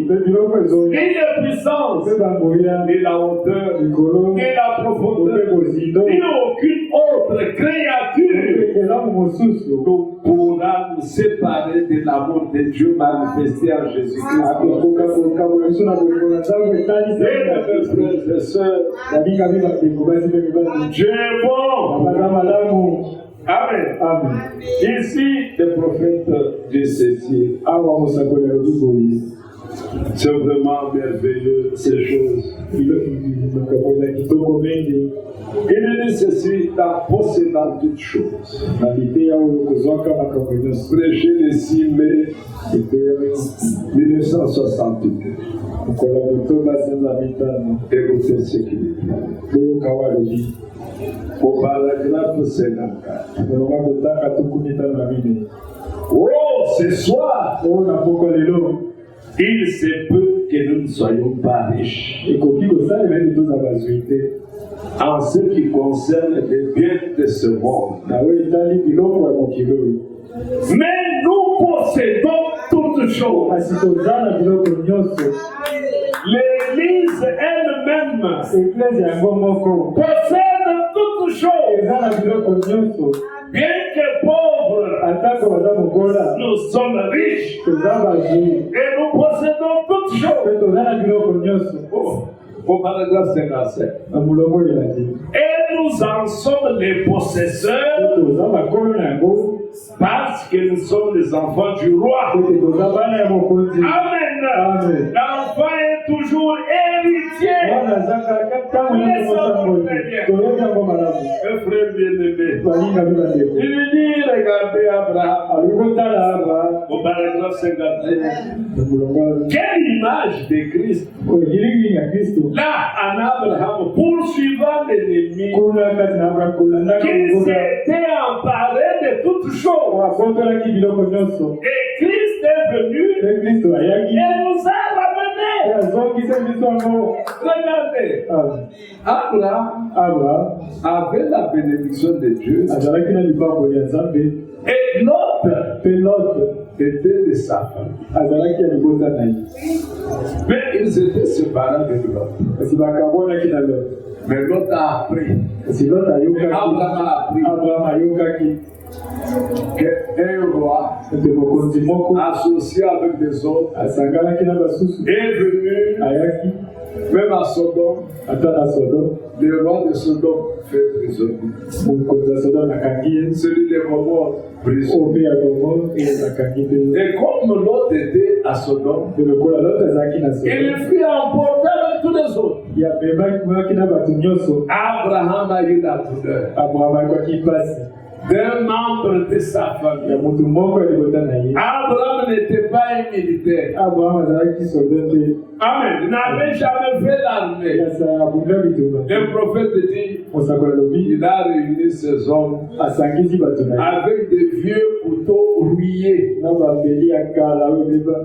ni les puissances, ni la hauteur, ni la profondeur, ni aucune autre créature nous pourra nous séparer de l'amour de Dieu manifesté en Jésus-Christ. Frères et sœurs, Dieu est bon. Amen. Ici, le prophète dit ceci. C'est vraiment merveilleux ces choses. Il dit ceci dans possédant toutes choses. Prêché le 6 mai 1962. Écoutez ce qu'il dit. Au paragraphe 54. Oh, ce soir, il se peut que nous ne soyons pas riches. En ce qui concerne les biens de ce monde. Mais nous possédons toutes choses. L'Église elle-même possède toutes choses. Bien que pauvres, nous sommes riches et nous possédons toutes choses. Au paragraphe 57. Et nous en sommes les possesseurs parce que nous sommes les enfants du roi. Amen. L'enfant est toujours héritier. Un frère bien-aimé. Il dit, regardez Abraham. Au paragraphe 51. Quelle image de Christ. Là, en Abraham, poursuivant l'ennemi, qui s'était emparé de toutes choses. Et Christ est venu et nous a ramenés. Regardez, Abraham avait la bénédiction de Dieu et l'autre était de sa femme. Mais ils étaient séparés avec l'autre. Mais l'autre a appris. Abraham a appris qu'un roi ete mokonzi moko associé avec des autres asanganaki na basusu est venu, ayaki même à Sodome, ata na Sodome, le roi de Sodome fait prisonnier. mokonzi ya Sodome akangi ye, Celui de Gomorrhe, prisonnier. oyo mpe ya Gomore akangi mpe ye. Et comme l'autre était à Sodome, Mpe lokola lote azalaki na Sodome, il fut emporté avec tous les autres. yamemaki na bato nyonso. Abraham a eu la douleur Abraham akwaki mpasi d'un membre de sa famille. ya motu moko ya libota na ye. Abraham n'était pas un militaire. Abraham azalaki soldat te, Amen. Il n'avait jamais fait l'armée. yasa abunda bitumba. Le prophète dit, Mosakoli alobi il a réuni ses hommes asangisi bato na ye avec des vieux couteaux rouillés. na bambeli ya kala oyo ebeba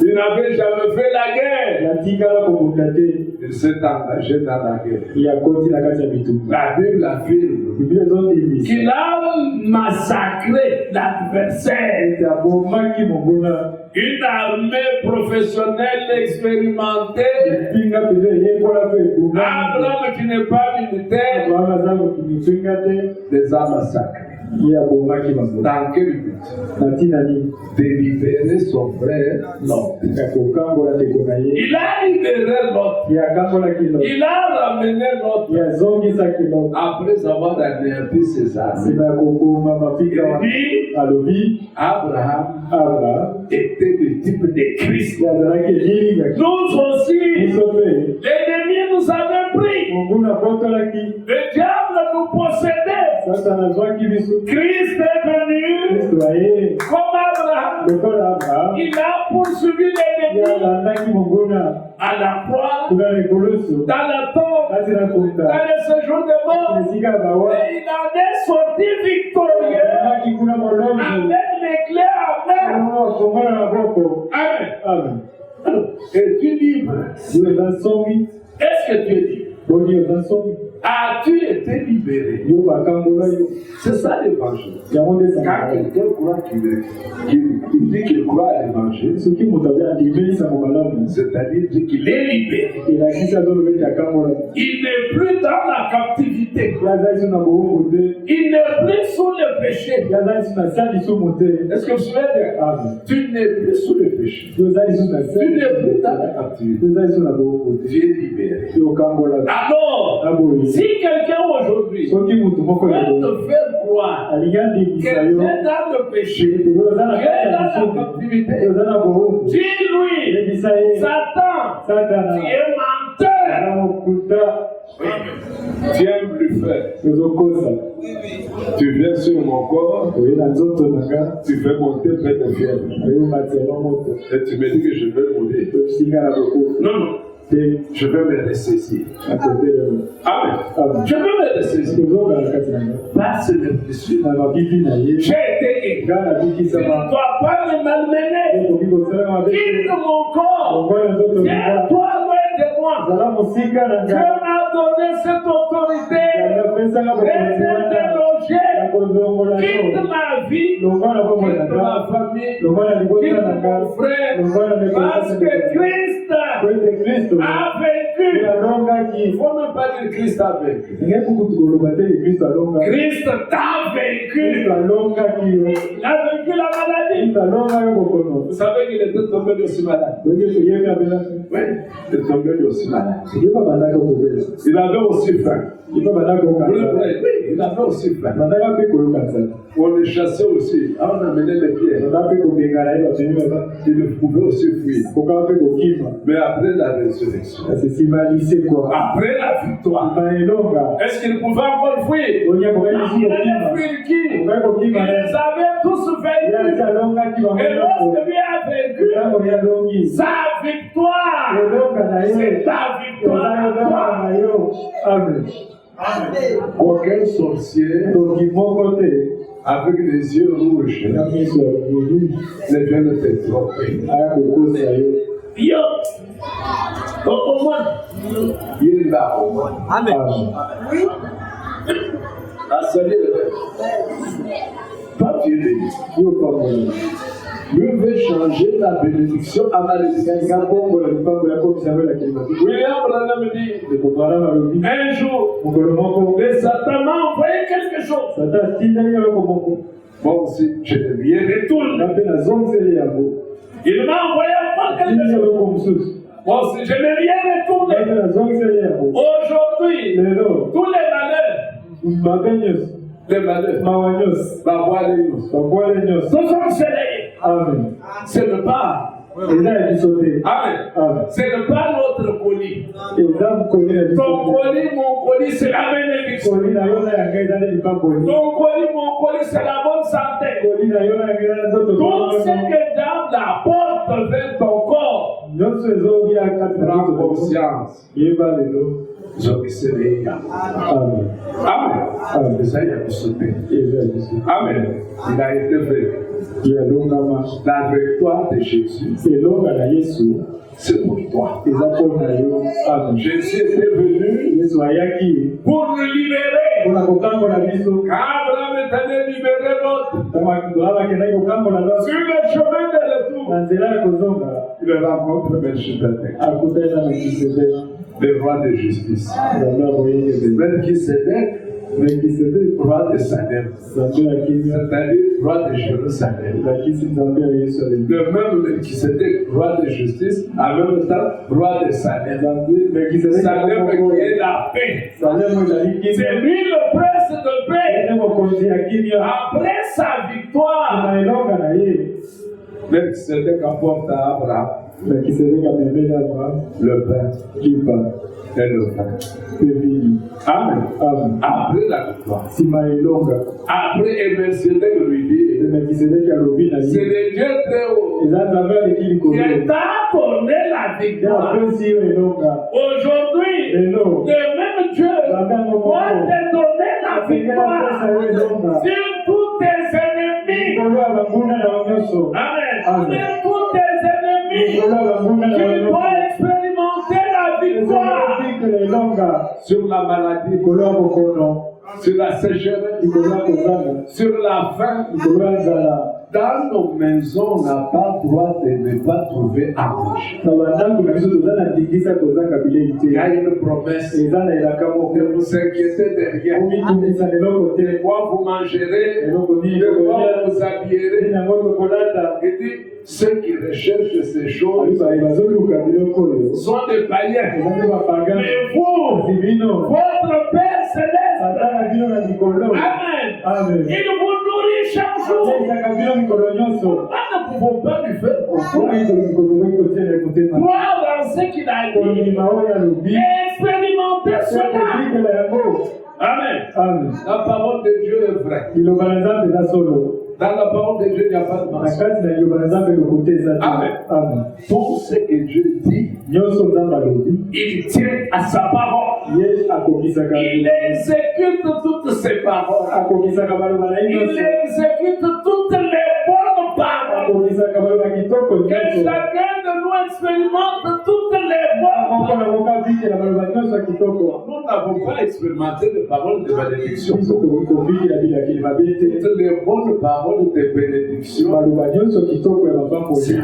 Il n'avait jamais fait la guerre. yatikala kobunda te, Il s'est engagé dans la guerre. yakoti na kati ya bitumba. La Bible affirme Biblia ezondimisa qu'il a massacré l'adversaire. ete abomaki monguna Une armée professionnelle expérimentée. epinga mpenza eyekola mpe ebunga. Abraham qui n'est pas militaire Abraham aza motu mipinga te, les a massacrés. ye abomaki bango. Dans quel but? Na ntina nini? De libérer son frère Lot. Ya kokangola ndeko na ye, Il a libéré Lot. yakangolaki Lot, Il a ramené Lot yazongisaki Lot après avoir anéanti ses armées. nsima ya kokoma mapika Il wana. dit Alobi Abraham Abraham était le type de Christ. yazalaki elili ya Nous aussi, biso mpe l'ennemi nous avait pris. monguna abotolaki, Le diable nous possédait. Satana azwaki biso. Christ est venu Kristo aye comme Abraham. lokola Abraham Il a poursuivi l'ennemi yalandaki monguna à la croix, kuna likoloso dans la tombe, kati na dans kota le séjour de mort. esika ya bawa Et il en est sorti victorieux amaki kuna molongo avec les clés en main. akongola na boko. Amen. Amen. Alors, es-tu libre? Yo eza nsomi, Est-ce que tu es libre? boni yo eza nsomi, As-tu été libéré? yo bakangola yo C'est ça l'évangile. yango nde Quand esanga. quelqu'un croit qu'il dit qu'il croit à l'évangile, soki moto abe andimelisango malamu c'est-à-dire dire qu'il est libéré. elakisi azoloba ete akangola, Il n'est plus dans la captivité. ye aza liso na bowumbu te, Il n'est plus sous le péché. ye aza liso na sa lisumu te. Est-ce que vous savez? Amen. Tu n'es plus sous le péché. Yo eza liso na sa, Tu n'es plus dans la captivité. yo eza liso na bowumbu te, Tu es libéré. yo okangola. Alors, Aboyi si quelqu'un aujourd'hui soki motu moko veut ya boye te faire croire alingi andimisa que tu yo es dans le péché, ete yo oza na tu kati es ya dans la lisumu, captivité, yo oza na bowumbu, dis-lui, yebisa ye Satan, Satana tu es menteur. aza mokuta, Tu aimes plus faire. tozokosa Tu viens sur mon corps, oye na nzoto na nga tu fais monter près de fièvre. oyomatela moto Et tu me dis que je vais mourir. tosinga na bokufa Non, non, te je vais me ressaisir. akotelema. Amen. Je vais me ressaisir. tozonga na kati na nga Parce que je suis na mabibi na ye j'ai été égal. nga Tu ne nabikisama dois pas me malmener. okoki kosalaka mabe Quitte mon corps. ongoya na nzoto na nga Tiens-toi loin de moi. zala mosika na Dieu nga m'a donné cette autorité napesanga de bokonzi wana te ya loger. kozongola Quitte yo ma vie. longwa na bomoi na Quitte ma nga famille. longwa na libota Quitte na nga mon frère. longwa na Parce que Christ ete kristo a vaincu. alongaki Il ne faut même pas dire Christ a vaincu. ngeki kutu koloba te kristo alonga Christ t'a vaincu. kristo alongaki yo Il a vaincu la maladie. kristo alonga yo bokono Vous savez qu'il était tombé lui aussi malade. oyebi toyebi abelaki Oui, il est tombé lui aussi malade. ye babandaka kobela Il avait aussi faim. ye babandaka Vous le kokanga voyez? Oui, il avait aussi faim. bandaka mpe koyokanza On le chassait aussi. Ah, on amenait les pierres. banda mpe kobengana ye batoni baba Il pouvait aussi fuir. kokaka mpe kokima Mais après la résurrection, kasi nsima lisekwa après la victoire, na elonga est-ce qu'il pouvait encore fuir? onya kokaisi Il allait kokima fuir qui? kokai kokima Il les avait tous ye ati vaincus. alongaki bango Et nyonso lorsque lui a vaincu, ntango ye alongi sa victoire, elonga na ye c'est ta eza victoire. elonga na yo amen Aucun sorcier toki moko te avec les yeux rouges na miso ya lulu ne vient de te tromper. aya kokosa yo Yo, au moins, il est là au moins. amen À saluer le pas Dieu. yo pambola Dieu veut changer la bénédiction à malédiction. nga bongola lipango ya komisa ngo elakeli mabe William Branham dit ekotwala malobi un jour, mokolo moko le Satan m'a envoyé quelque chose. sata atindaki eloko moko Moi aussi, je lui retourne. Nape na zongzeli yango. Il m'a envoyé encore quelque Nini chose. eloko mosusu. Moi aussi, je ne lui retourne. Nape na zongzeli yango. Aujourd'hui, Lelo, tous les malheurs, mabe nyonso, les malheurs, mawa nyonso, babwale nyonso. ce sont célèbres. Amen. Ce n'est pas. Eza ya biso te. Amen. Amen. Ce n'est pas notre colis. Eza mokoli ya biso Ton te. colis, mon colis, c'est la bénédiction. Koli na yo na yanga eza nde lipamboli. Ton colis, mon colis, c'est la bonne santé. Koli na yo na yanga eza na nzoto Tout ce tolono. que diable apporte vers ton corps, Nyonso ezobia kati na prends nzoto tolono. conscience. Yeba lelo. J'obéis. Amen. Amen. Amen. Ça y a pu sauter. Eza ya biso. Amen. Il a été fait. Yalongama. La victoire de Jésus, Elonga na Yesu. c'est pour toi. Eza mpo na yo. Amen. Jésus était venu Yesu ayaki pour nous libérer. mpona kokambola biso. Quand Abraham est allé libérer l'autre, Ntango Abraham akendaki kokambola sur losi le chemin de retour, na nzela ya kozonga il rencontre Melchizedek, akutani na Melkisedeki, le roi de justice. nzambe ya boyekeli. Melchizedek, Melkisedeki roi de Salem, nzambe ya kimia c'est-à-dire roi de Jérusalem. elakisi nzambe ya Yerusalemi. Le même Melchizedek, roi de justice, en même temps, roi de Salem. Melkisedeki Salem moko qui est la paix. Salemo ezali C'est kimia lui le prince de paix. ene mokonzi ya kimia Après sa victoire, na elonga na ye. Melchizedek apporte à Abraham Melkisedeki amemeli Abraham le pain lipa et le vin. mpe vini. Amen. Amen. Après la victoire, Nsima ya elonga après Melchizedek lui dit, Melkisedeki alobi na c'est ye le Dieu très haut eza nzambe aleki likolo qui t'a donné la ye victoire. apesi yo elonga Aujourd'hui, lelo le même Dieu nzambe yango va moko te donner la asengeli apesa yo victoire elonga sur tous tes ennemis. likolo ya banguna na yo nyonso. Amen. Amen. Sur tous tes ennemis, likolo ya banguna na yo tu nyonso. dois expérimenter la victoire ezali elonga sur la maladie, likolo ya bokono sur la sécheresse, likolo ya kozanga sur la faim. likolo ya nzala. Dans nos maisons, on n'a pas droit de ne pas trouver à manger. na bandako na biso toza na ndingisa kozanga bilei Il y a te une promesse. eza na elaka moko Ne vous inquiétez de rien. omitungisa eloko De te quoi vous mangerez, eloko nini de quoi tokolia vous habillerez. nini yango tokolata. Il dit, ceux qui recherchent ces choses Ayi bazoluka biloko oyo sont des païens. eza nde bapagani Mais vous, kasi bino votre Père céleste, ata na bino na mikolo. Amen, Amen. il vous nourrit chaque jour. Atesaka bino mikolo nyonso. Nous ne pouvons pas lui faire Mpona ito mikolo oyo kotiela motema croire dans ce qu'il a dit kondima oyo alobi et expérimenter cela. ekobikela yango. Amen. Amen. La parole de Dieu est vraie. liloba na nzambe eza solo. Dans la parole de Dieu, il n'y a pas de Na mensonge. kati na liloba na nzambe eloko te eza te. Amen. Amen. Tout ce que Dieu dit, nyonso nzambe alobi il tient à sa parole. ye akokisaka Il exécute toutes ses paroles. akokisaka baloba na ye Il nyonso. exécute toutes les bonnes paroles. akokisaka baloba kitoko Que nyonso. chacun de nous expérimente toutes les bonnes moko na paroles. moko abikela baloba nyonso ya kitoko. Nous n'avons pas expérimenté les paroles de bénédiction. biso tokobikela bilakeli mabe te. Toutes les bonnes paroles de bénédiction, baloba nyonso kitoko ya bapamboli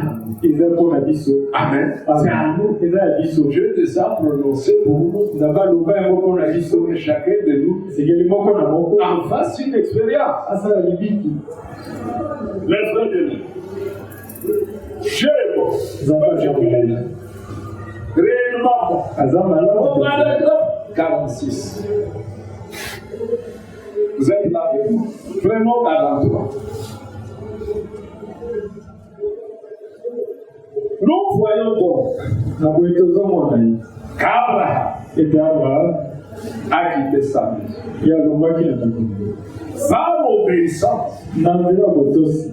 eza mpona biso. Amen. C'est à nous. eza ya biso. Dieu les a prononcés pour nous. nzambe aloba yango mpona Il biso. faut que chacun de nous esengeli moko na moko en fasse une expérience. asala libiki. Les frères de Dieu. Dieu est bon. nzambe aza molai. Réellement bon. aza Au malamu. paragraphe 46. Vous êtes là avec nous. Prenons 43. Nous voyons donc na boye tozomona ye qu'Abraham ete abraham a quitté sa maison. ye alongwaki na ndako Par obéissance, na nzela ya botosi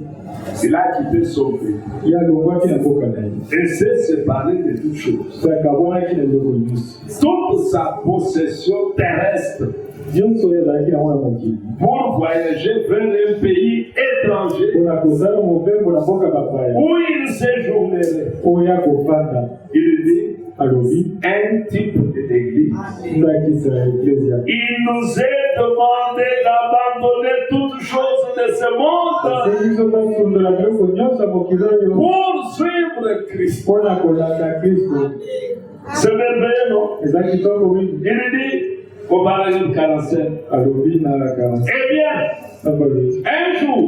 il a quitté son pays ye alongwaki na mboka na ye et s'est séparé de toutes choses. so akabwanaki na eloko nyonso Toute sa possession terrestre nyonso oyo azalaki nango na mokili pour voyager vers un pays étranger mpona kosala mobembo na mboka bapaya où il séjournerait. oyo akofanda. Il dit alobi un type d'église. ndakisa ya eklesia. Il nous est demandé d'abandonner toutes choses de ce monde asengi biso tosundola biloko nyonso ya mokili oyo pour suivre Christ. mpona kolanda kristo. C'est merveilleux, non? eza kitoko mingi. Il dit au paragraphe 45. alobi na 40. Eh bien, Un jour,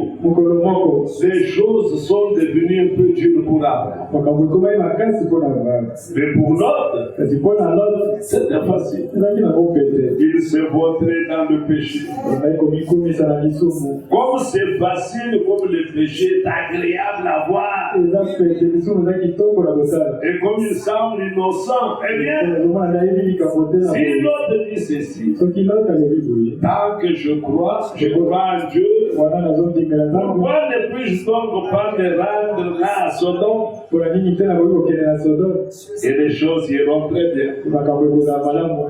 les choses sont devenues un peu dures pour Abraham. Mais pour l'autre, c'était facile. Il s'est montré dans le péché. Comme c'est facile, comme le péché est agréable à voir, et comme il semble innocent, eh bien, si l'autre dit ceci, tant que je crois en Dieu, pourquoi ne puis-je donc pas me rendre là à Sodome? Et les choses iront très bien.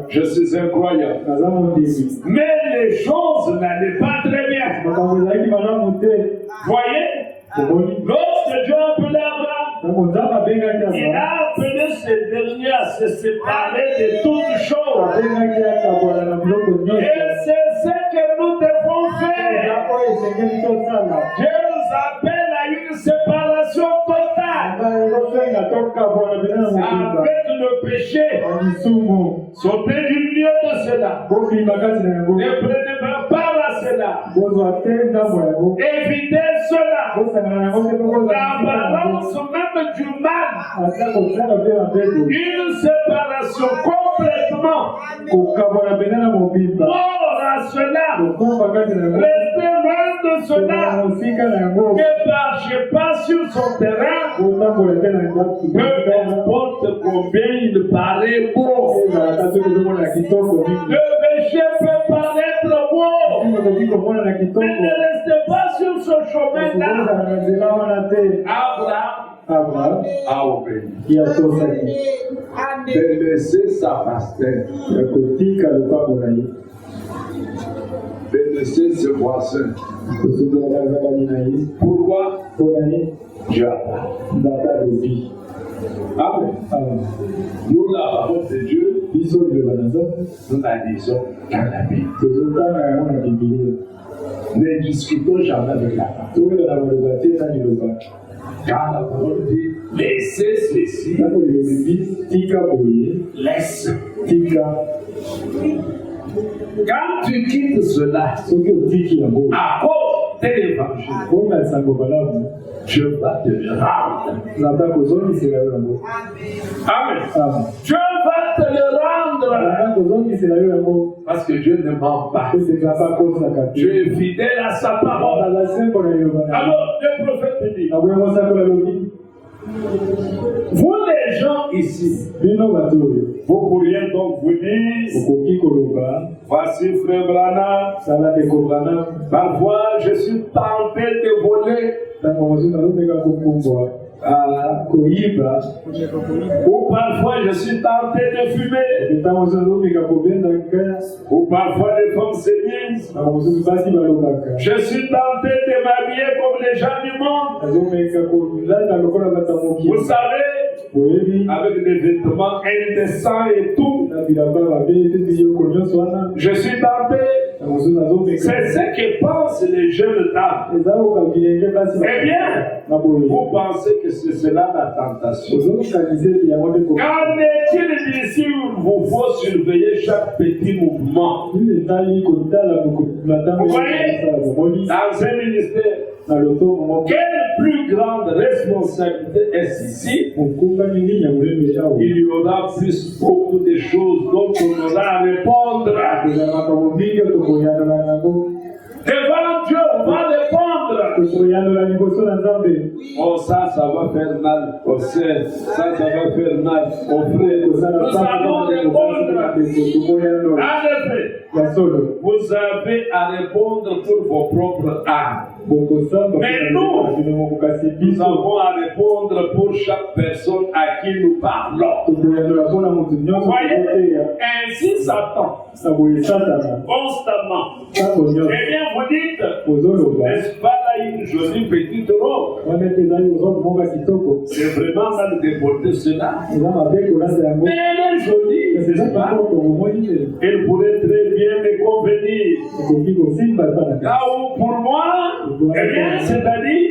Je suis un croyant. Mais les choses n'allaient pas très bien. Voyez? Lorsque Dieu a appelé Abraham, il a appelé ces derniers à se séparer de toutes choses. Et c'est ce que nous devons faire. Dieu nous appelle à une séparation totale avec le péché. Sautez du milieu de cela. Ne prenez pas part à cela. Évitez cela. L'apparence même du mal. Une séparation complètement. Mort à cela. Restez loin de cela. Ne marchez pas sur son terrain. Peu importe combien il paraît beau. Le péché peut paraître beau. Mais ne restez pas sur ce chemin-là. Abraham a obéi. De laisser sa pasteur. De laisser ses voisins. Pourquoi? Dieu a parlé. Amen. Nous, la parole de Dieu, nous la lisons dans la Bible. Ne discutons jamais avec la parole. Car la parole dit, laissez ceci. Laisse. Quand tu quittes cela, à cause de l'évangile, Dieu va te le rendre. Amen. Dieu va te le rendre. Parce que Dieu ne ment pas. Dieu est fidèle à sa parole. Alors, le prophète dit, vous les gens ici, vous pourriez donc vous dire, voici frère Branham, parfois je suis tenté de voler, ou parfois je suis tenté de fumer, ou parfois les femmes séduisent, je suis tenté de m'habiller comme les gens du monde. Vous savez, avec des vêtements indécents et tout, je suis tenté. C'est ce que pensent les jeunes dames. Eh bien, vous pensez que c'est cela la tentation. Qu'en est-il d'ici où vous faut surveiller chaque petit mouvement? Vous voyez, dans un ministère, quelle plus grande responsabilité est ici? Il y aura beaucoup de choses dont on aura à répondre. Devant Dieu, on va répondre. Oh, ça va faire mal au sein. Ça va faire mal au frère. Nous allons répondre. En effet, vous avez à répondre pour vos propres âmes. Mais nous avons à répondre pour chaque personne à qui nous parlons. Vous voyez, ainsi Satan, constamment. Eh bien, vous dites, n'est-ce pas là une jolie petite robe? C'est vraiment mal de porter cela. Mais elle est jolie, n'est-ce pas? Elle pourrait très bien me convenir. Là où pour moi, eh bien, c'est-à-dire,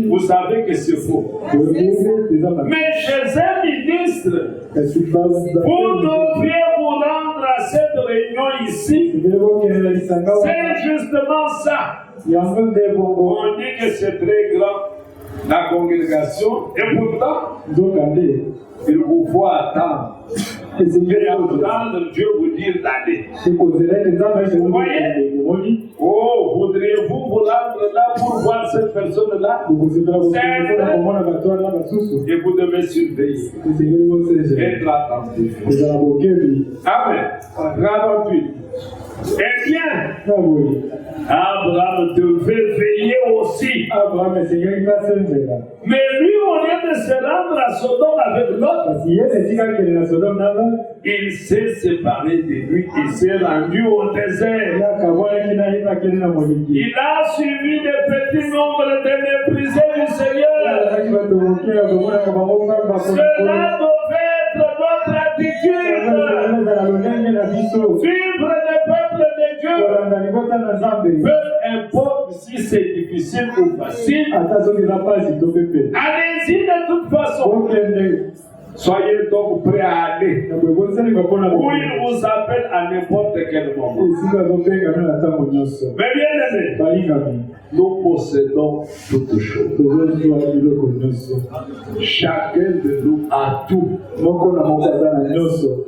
vous savez que c'est faux. Mais chez un ministre, vous devriez vous rendre à cette réunion ici. C'est justement ça. yango nde bongo On dit que c'est très grand, la congrégation, et pourtant, nzoka nde il vous faut attendre. esengeli Et entendre Dieu vous dire d'aller. ekozela ete nzambe aisomoni Oh, voudriez-vous vous rendre là pour voir cette personne-là? okozepela mpona komona bato wana basusu Et vous devez surveiller, esengeli koseze être attentif. kozala bokebi Amen. Rapide. Eh bien, na boye Abraham devait veiller aussi. abraham esengeli kasenzela Mais lui, au lieu de se rendre à Sodome avec l'autre, kasi ye etikakele na sodome na lot il s'est séparé de lui. Il s'est rendu au désert. yakabwanaki na ye nakende na moliki Il a suivi des petits nombres de méprisés du Seigneur. alaki bato moke ya komonaka bango pamba Cela devait être notre attitude. ezala lolenge na biso Vivre le peuple de Dieu. kolanda libota na nzambe Peu importe si c'est difficile ou facile, ata soki eza pasi to pepe allez-y de toute façon. okende Soyez donc prêts à aller. na boye bosalinga mpona Où il vous appelle à n'importe quel moment. esika azopengami na ntango nyonso Mais bien aimé, balingami nous possédons toutes choses. tozozwa biloko nyonso Chacun de nous a tout. moko na moko aza na nyonso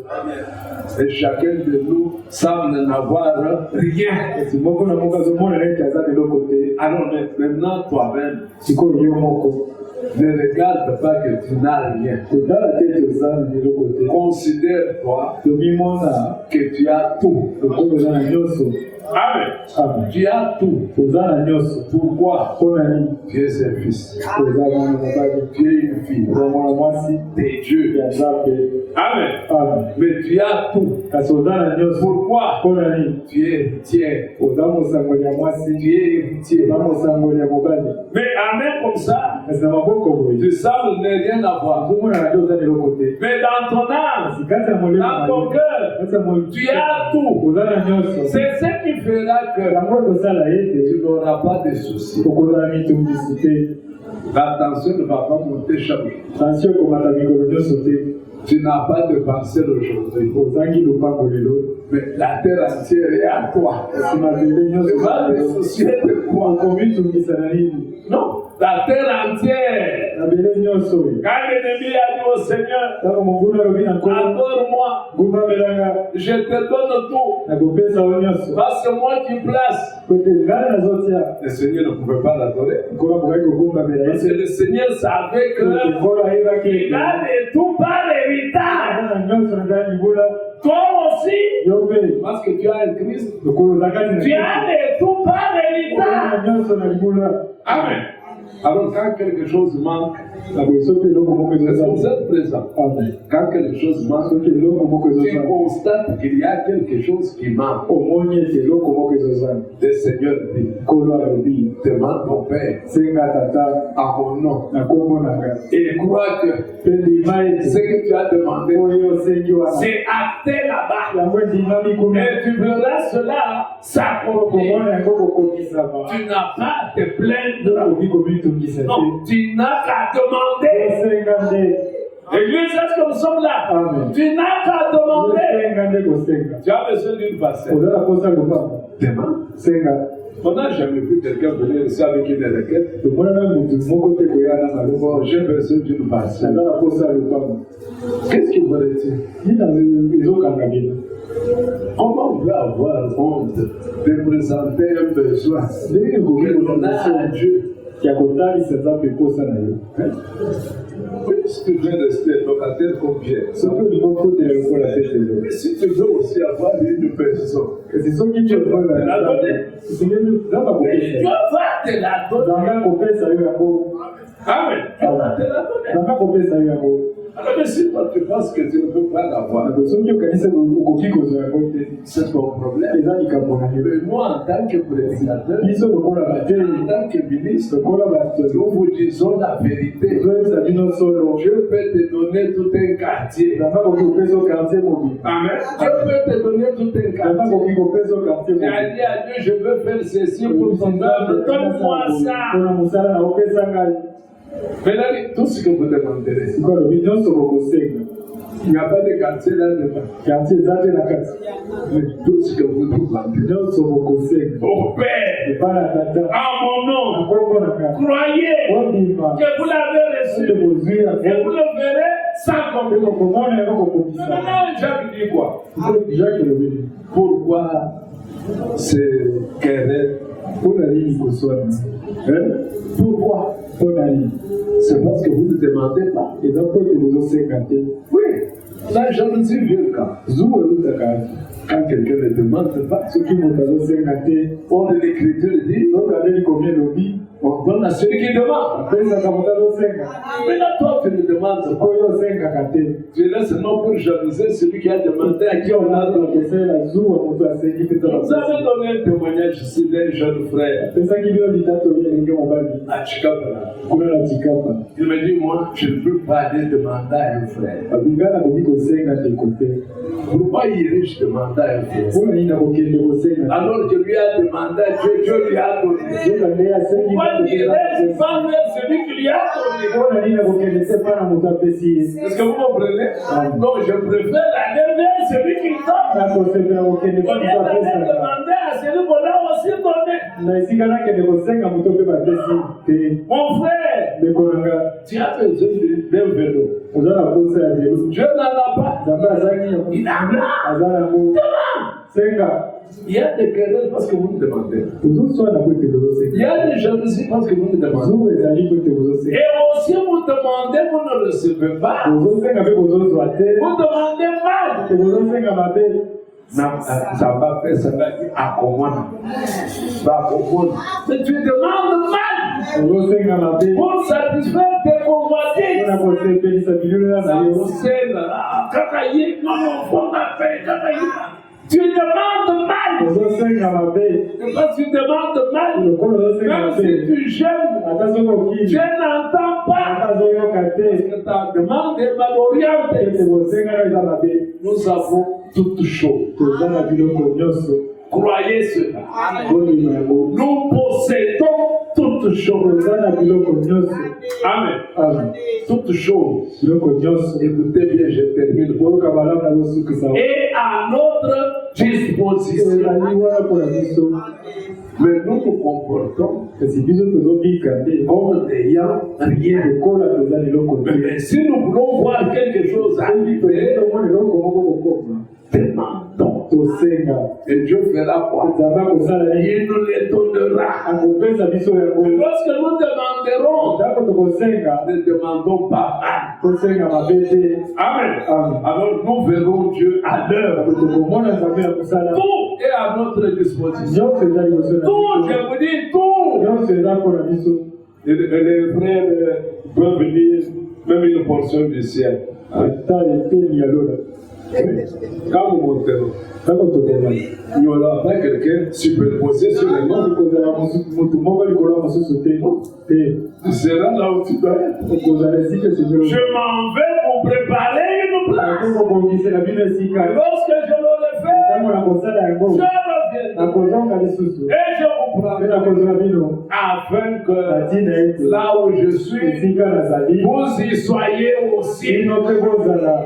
Et chacun de nous semble n'avoir rien. kasi moko na moko azomonana ete aza biloko te Alors maintenant, toi-même, sikoyo yo moko ne regarde pas que tu n'as rien. kotala te ete oza na biloko te Considère-toi tomimona que tu as tout. lokola oza na nyonso Amen. amen Tu as tout. oza na nyonso Pourquoi? mpona nini Tu es un fils. oza mwana mobali Tu es une fille. oza mwana mwasi T'es Dieu. ya nzambe Amen. amen Mais tu as tout. kasi oza na nyonso Pourquoi? mpona nini Tu es héritier. oza mosangoli ya mwasi Tu es héritier. oza mosangoli ya mobali Mais Amen comme ça, kasi na maboko boye tu sembles ne rien avoir. ozomonana te oza biloko te Mais dans ton âme, kasi kati ya molemo dans ton cœur, kati ya molemo tu as tout. oza na nyonso C'est ce qui fera que yango ekosala ete tu n'auras pas de soucis. okozala mitungisi te La tension ne va pas monter chaque jour. tansio ekomata mikolo nyonso te Tu n'as pas de pensée aujourd'hui. ozangi lopango lelo Mais la terre entière est à toi. kasi mabele nyonso Tu vas te soucier de quoi? okomitungisa na nini Non. La terre entière. mabele nyonso oyo Quand l'ennemi a dit au Seigneur, ntango mongulu alobi na nkolo adore-moi, gumamelanga je te donne tout. nakopesa yo nyonso Parce que moi tu places. kote ngai nazotia Le Seigneur ne pouvait pas l'adorer. nkolo akokaki kogumbamela Parce que ye le Seigneur savait que nkolo ayebaki il a de tout par l'héritage. aza na nyonso na ngai libula Toi aussi, yo mpe parce que tu as un Christ, lokolo oza kati tu as de tout par l'héritage. na nyonso na libula Amen. Alors quand quelque chose manque, na boye soki eloko moko c'est pour ezozala être présent. amen Quand quelque chose manque, soki eloko moko tu ezozala constates qu'il y a quelque chose qui manque. omoni ete eloko moko ezozala Le Seigneur dit, nkolo alobi demande ton Père senga tata à mon nom. na kombo na ngai Et crois que mpe ndima ce ete que tu as demandé, oyo osengi wana c'est acté là-bas. yango endima mikumi Et tu verras cela s'accomplir. komona yango kokomisama Tu n'as pas à te plaindre. okoki komitungisa te Non, tu n'as qu'à demander. osenga nde Église, est-ce que nous sommes là? amen Tu n'as qu'à demander. osenga nde kosenga Tu as besoin d'une parcelle. oza na posa lopamba Demande. senga On n'a jamais vu quelqu'un venir ici avec une requête. tomonana motu moko te koya na malongo Bon, j'ai besoin d'une parcelle. aza na posa lopamba Qu'est-ce qu'il voulait dire? nini ezokanga bino Comment on peut avoir honte de présenter un besoin ndenge ekoki que l'on a à kotalisa Dieu? ya kotalisa nzambe posa na yo Oui, si tu veux rester locataire comme Pierre, soki olingi okotela lokola tetelo mais si tu veux aussi avoir une personne, kasi soki nzambe Dieu va te la donner. nzambe akopesa yo yango Amen. Dieu va te la donner. nzambe akopesa yo yango Alors, mais si toi tu penses que tu ne peux pas l'avoir, soki okanisa okoki kozwa yango te c'est ton problème. eza likambo na yo Mais moi, en tant que prédicateur, biso lokola en bateli tant que ministre, lokola bato nous vous disons la vérité. toyebisa bino solo Dieu peut te donner tout un quartier. nzambe akoki kopesa yo quartier mobile Amen. Dieu peut te donner tout un nzambe quartier. akoki kopesa yo quartier Et mobile à dire à Dieu, je veux faire ceci pour ton œuvre. Donne-moi ça. mpona mosala na opesa ngai Maintenant, tout ce que vous demanderez, sikoyo alobi nyonso bokosenga Il n'y a pas de quartier là-dedans. Quartier zate na kati. Mais tout ce que vous demandez. Nyonso bokosenga. Au Père, Ebala tata. en mon nom, Akombo na kati. croyez Ondima. que vous l'avez reçu. Sute bozwi ya Et vous le verrez sans comprendre. Eko komona eko kokobisa. Maintenant, Jacques dit quoi? Jacques Lobini. Pourquoi c'est querelle? Mpona nini koswana? Pourquoi? Mpona nini? C'est parce que vous ne demandez pas. Eza mpo ete bozosenga te. Oui, la jalousie vient quand? Zuwa elutaka ati. Quand quelqu'un ne demande pas. Soki moto azosenga te. Or, l'Écriture dit, Tokandeli komi elobi. on donne à celui qui demande. Apesaka moto azosenga. Maintenant, toi, tu ne demandes pas. Oyo osengaka te. Tu laisses non pour jalouser celui qui a demandé à qui on a donné. Okosala zuwa moto asengi mpe Vous avez donné un témoignage ici d'un jeune frère apesaki bino litatoli elenge mobali à Chikapa. kuna na tikapa. Il me dit, moi, je ne peux pas aller demander à un frère. Babinga nakoki kosenga ndeko te. Pourquoi irais-je demander à un frère? Mpona nini nakokende kosenga te? Alors que lui a demandé à Dieu, Dieu lui a donné. Nzoka nde asengi Pourquoi irais-je pas vers celui qui lui a donné? mpona nini nakokende te mpa na moto apesi ye? Est-ce que vous comprenez? Donc, je préfère aller vers celui qui donne. nakosepela kokende mpa On moto vient d'aller apesaka. demander à celui qu'on a aussi donné. Na esika nakende kosenga moto mpe bapesi te. Mon frère, ndeko nanga tu as besoin d'un vélo. oza na posa ya velo. Dieu n'en a pas. Nzambe azangi Il en a. aza nango. Senga Il y a des querelles parce que vous me demandez. ozoswana po ete Il y bozosenga. a des jalousies parce que vous me demandez. zuwa ezali po ete bozosenga. Et aussi vous demandez, vous ne recevez pas. bozosenga mpe bozozwa te. Vous demandez mal. Ete bozosenga mabe. Ça va faire ça va accommode. Mais tu demandes mal ozosenga mabe. pour satisfaire tes convoitises. mpona kosepelisa bilolo na yo. Tu demandes mal. ozosenga mabe. Et quand tu demandes mal, lokolo ozosenga même si mabe. tu jeûnes, ata soki okili. je n'entends pas. ata azoyoka te. Que ta demande est mal orientée. ete bosenga na eza mabe. Nous avons toutes choses. toza na biloko nyonso. Croyez cela. bondima yango. Nous possédons toutes choses. toza na biloko nyonso. Amen. Amen. Toutes choses. biloko nyonso. Écoutez bien, je termine. boyoka malamu nazosukisa. Et à notre disposition. ezali wana mpona biso. Mais nous nous comportons kasi biso tozobika te. comme n'ayant rien. lokola toza liloko te. Mais si nous voulons voir quelque chose arriver, tomona eloko moko kokoma. demandons. tosenga. Et Dieu fera quoi? nzambe akosala nini? Il nous les donnera. akopesa biso yango. Lorsque nous demanderons, ntango tokosenga ne demandons pas mal. tosenga mabe te. Amen. Amen. Alors nous verrons Dieu à l'heure. tokomona nzambe ya kosala. Tout est à notre disposition. nyonso eza liboso na Tout, biso. je vous dis tout. nyonso eza mpona biso. Et les frères peuvent venir même une portion du ciel. ata eteni ya lola. Quand nous monterons, ntango tokomana il n'y aura pas quelqu'un superposé sur les noms. kozala motu moko likolo ya mosusu te. te Tu seras là où tu dois être. okozala esika esengelo. Je m'en vais pour préparer une place. nakokobongisela bino esika. Lorsque je l'aurai fait, ntango nakosala yango je reviendrai. nakozonga lisusu. Et je vous mpe prendrai nakozwa bino. afin que natina ete là où je suis, esika nazali vous y soyez aussi. bino mpe bozala.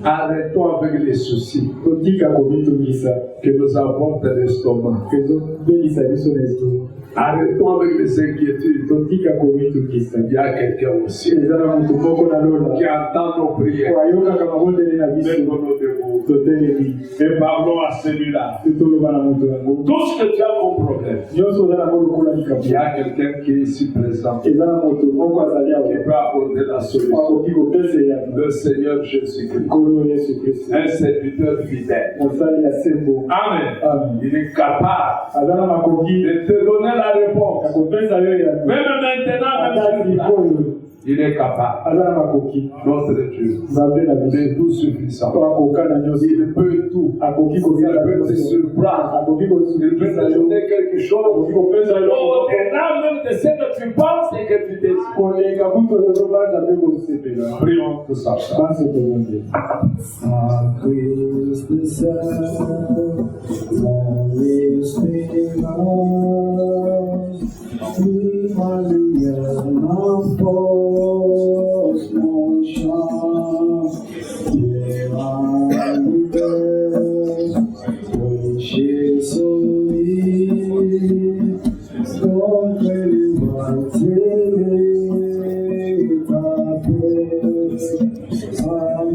Arrêtons avec les soucis totika komitungisa. que nous avons dans l'estomac. ezobelisa biso na estomac. Arrêtons avec les inquiétudes. totika komitungisa. Il y a quelqu'un au ciel eza na motu moko na lola. qui entend nos prières. ayokaka mabondeli na biso. Mettons-nous debout totelemi et parlons à celui-là. toloba na moto yango. Tout ce que tu as comme problème, nyonso oza nango lokola likambo. il y a quelqu'un qui est ici présent eza na moto moko azali awa qui peut apporter la solution. akoki kopesa yango. Le Seigneur Jésus-Christ, nkolo yesu kristo un serviteur fidèle. mosali ya sembo. Amen. Amen. Il est capable aza na makoki de te donner la réponse. ya kopesa yo yango. Même maintenant, ata même sur place, sikoyo il est capable. aza na makoki. Notre Dieu, nzambe na il biso est tout suffisant. akoka na nyonso. Il peut tout. akoki Il kosala peut te nyonso. surprendre. akoki Il peut kosukisa te yo. donner quelque chose. akoki kopesa yo Au-delà même de ce que tu penses et que tu désires. koleka buto ozobanza mpe kosepela. Prions tous ensemble. banse tozonde. Mon chant,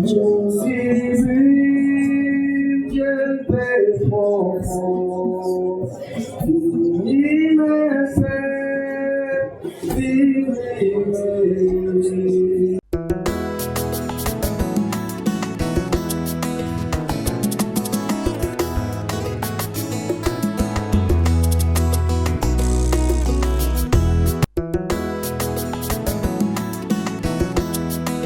Quel paix profond,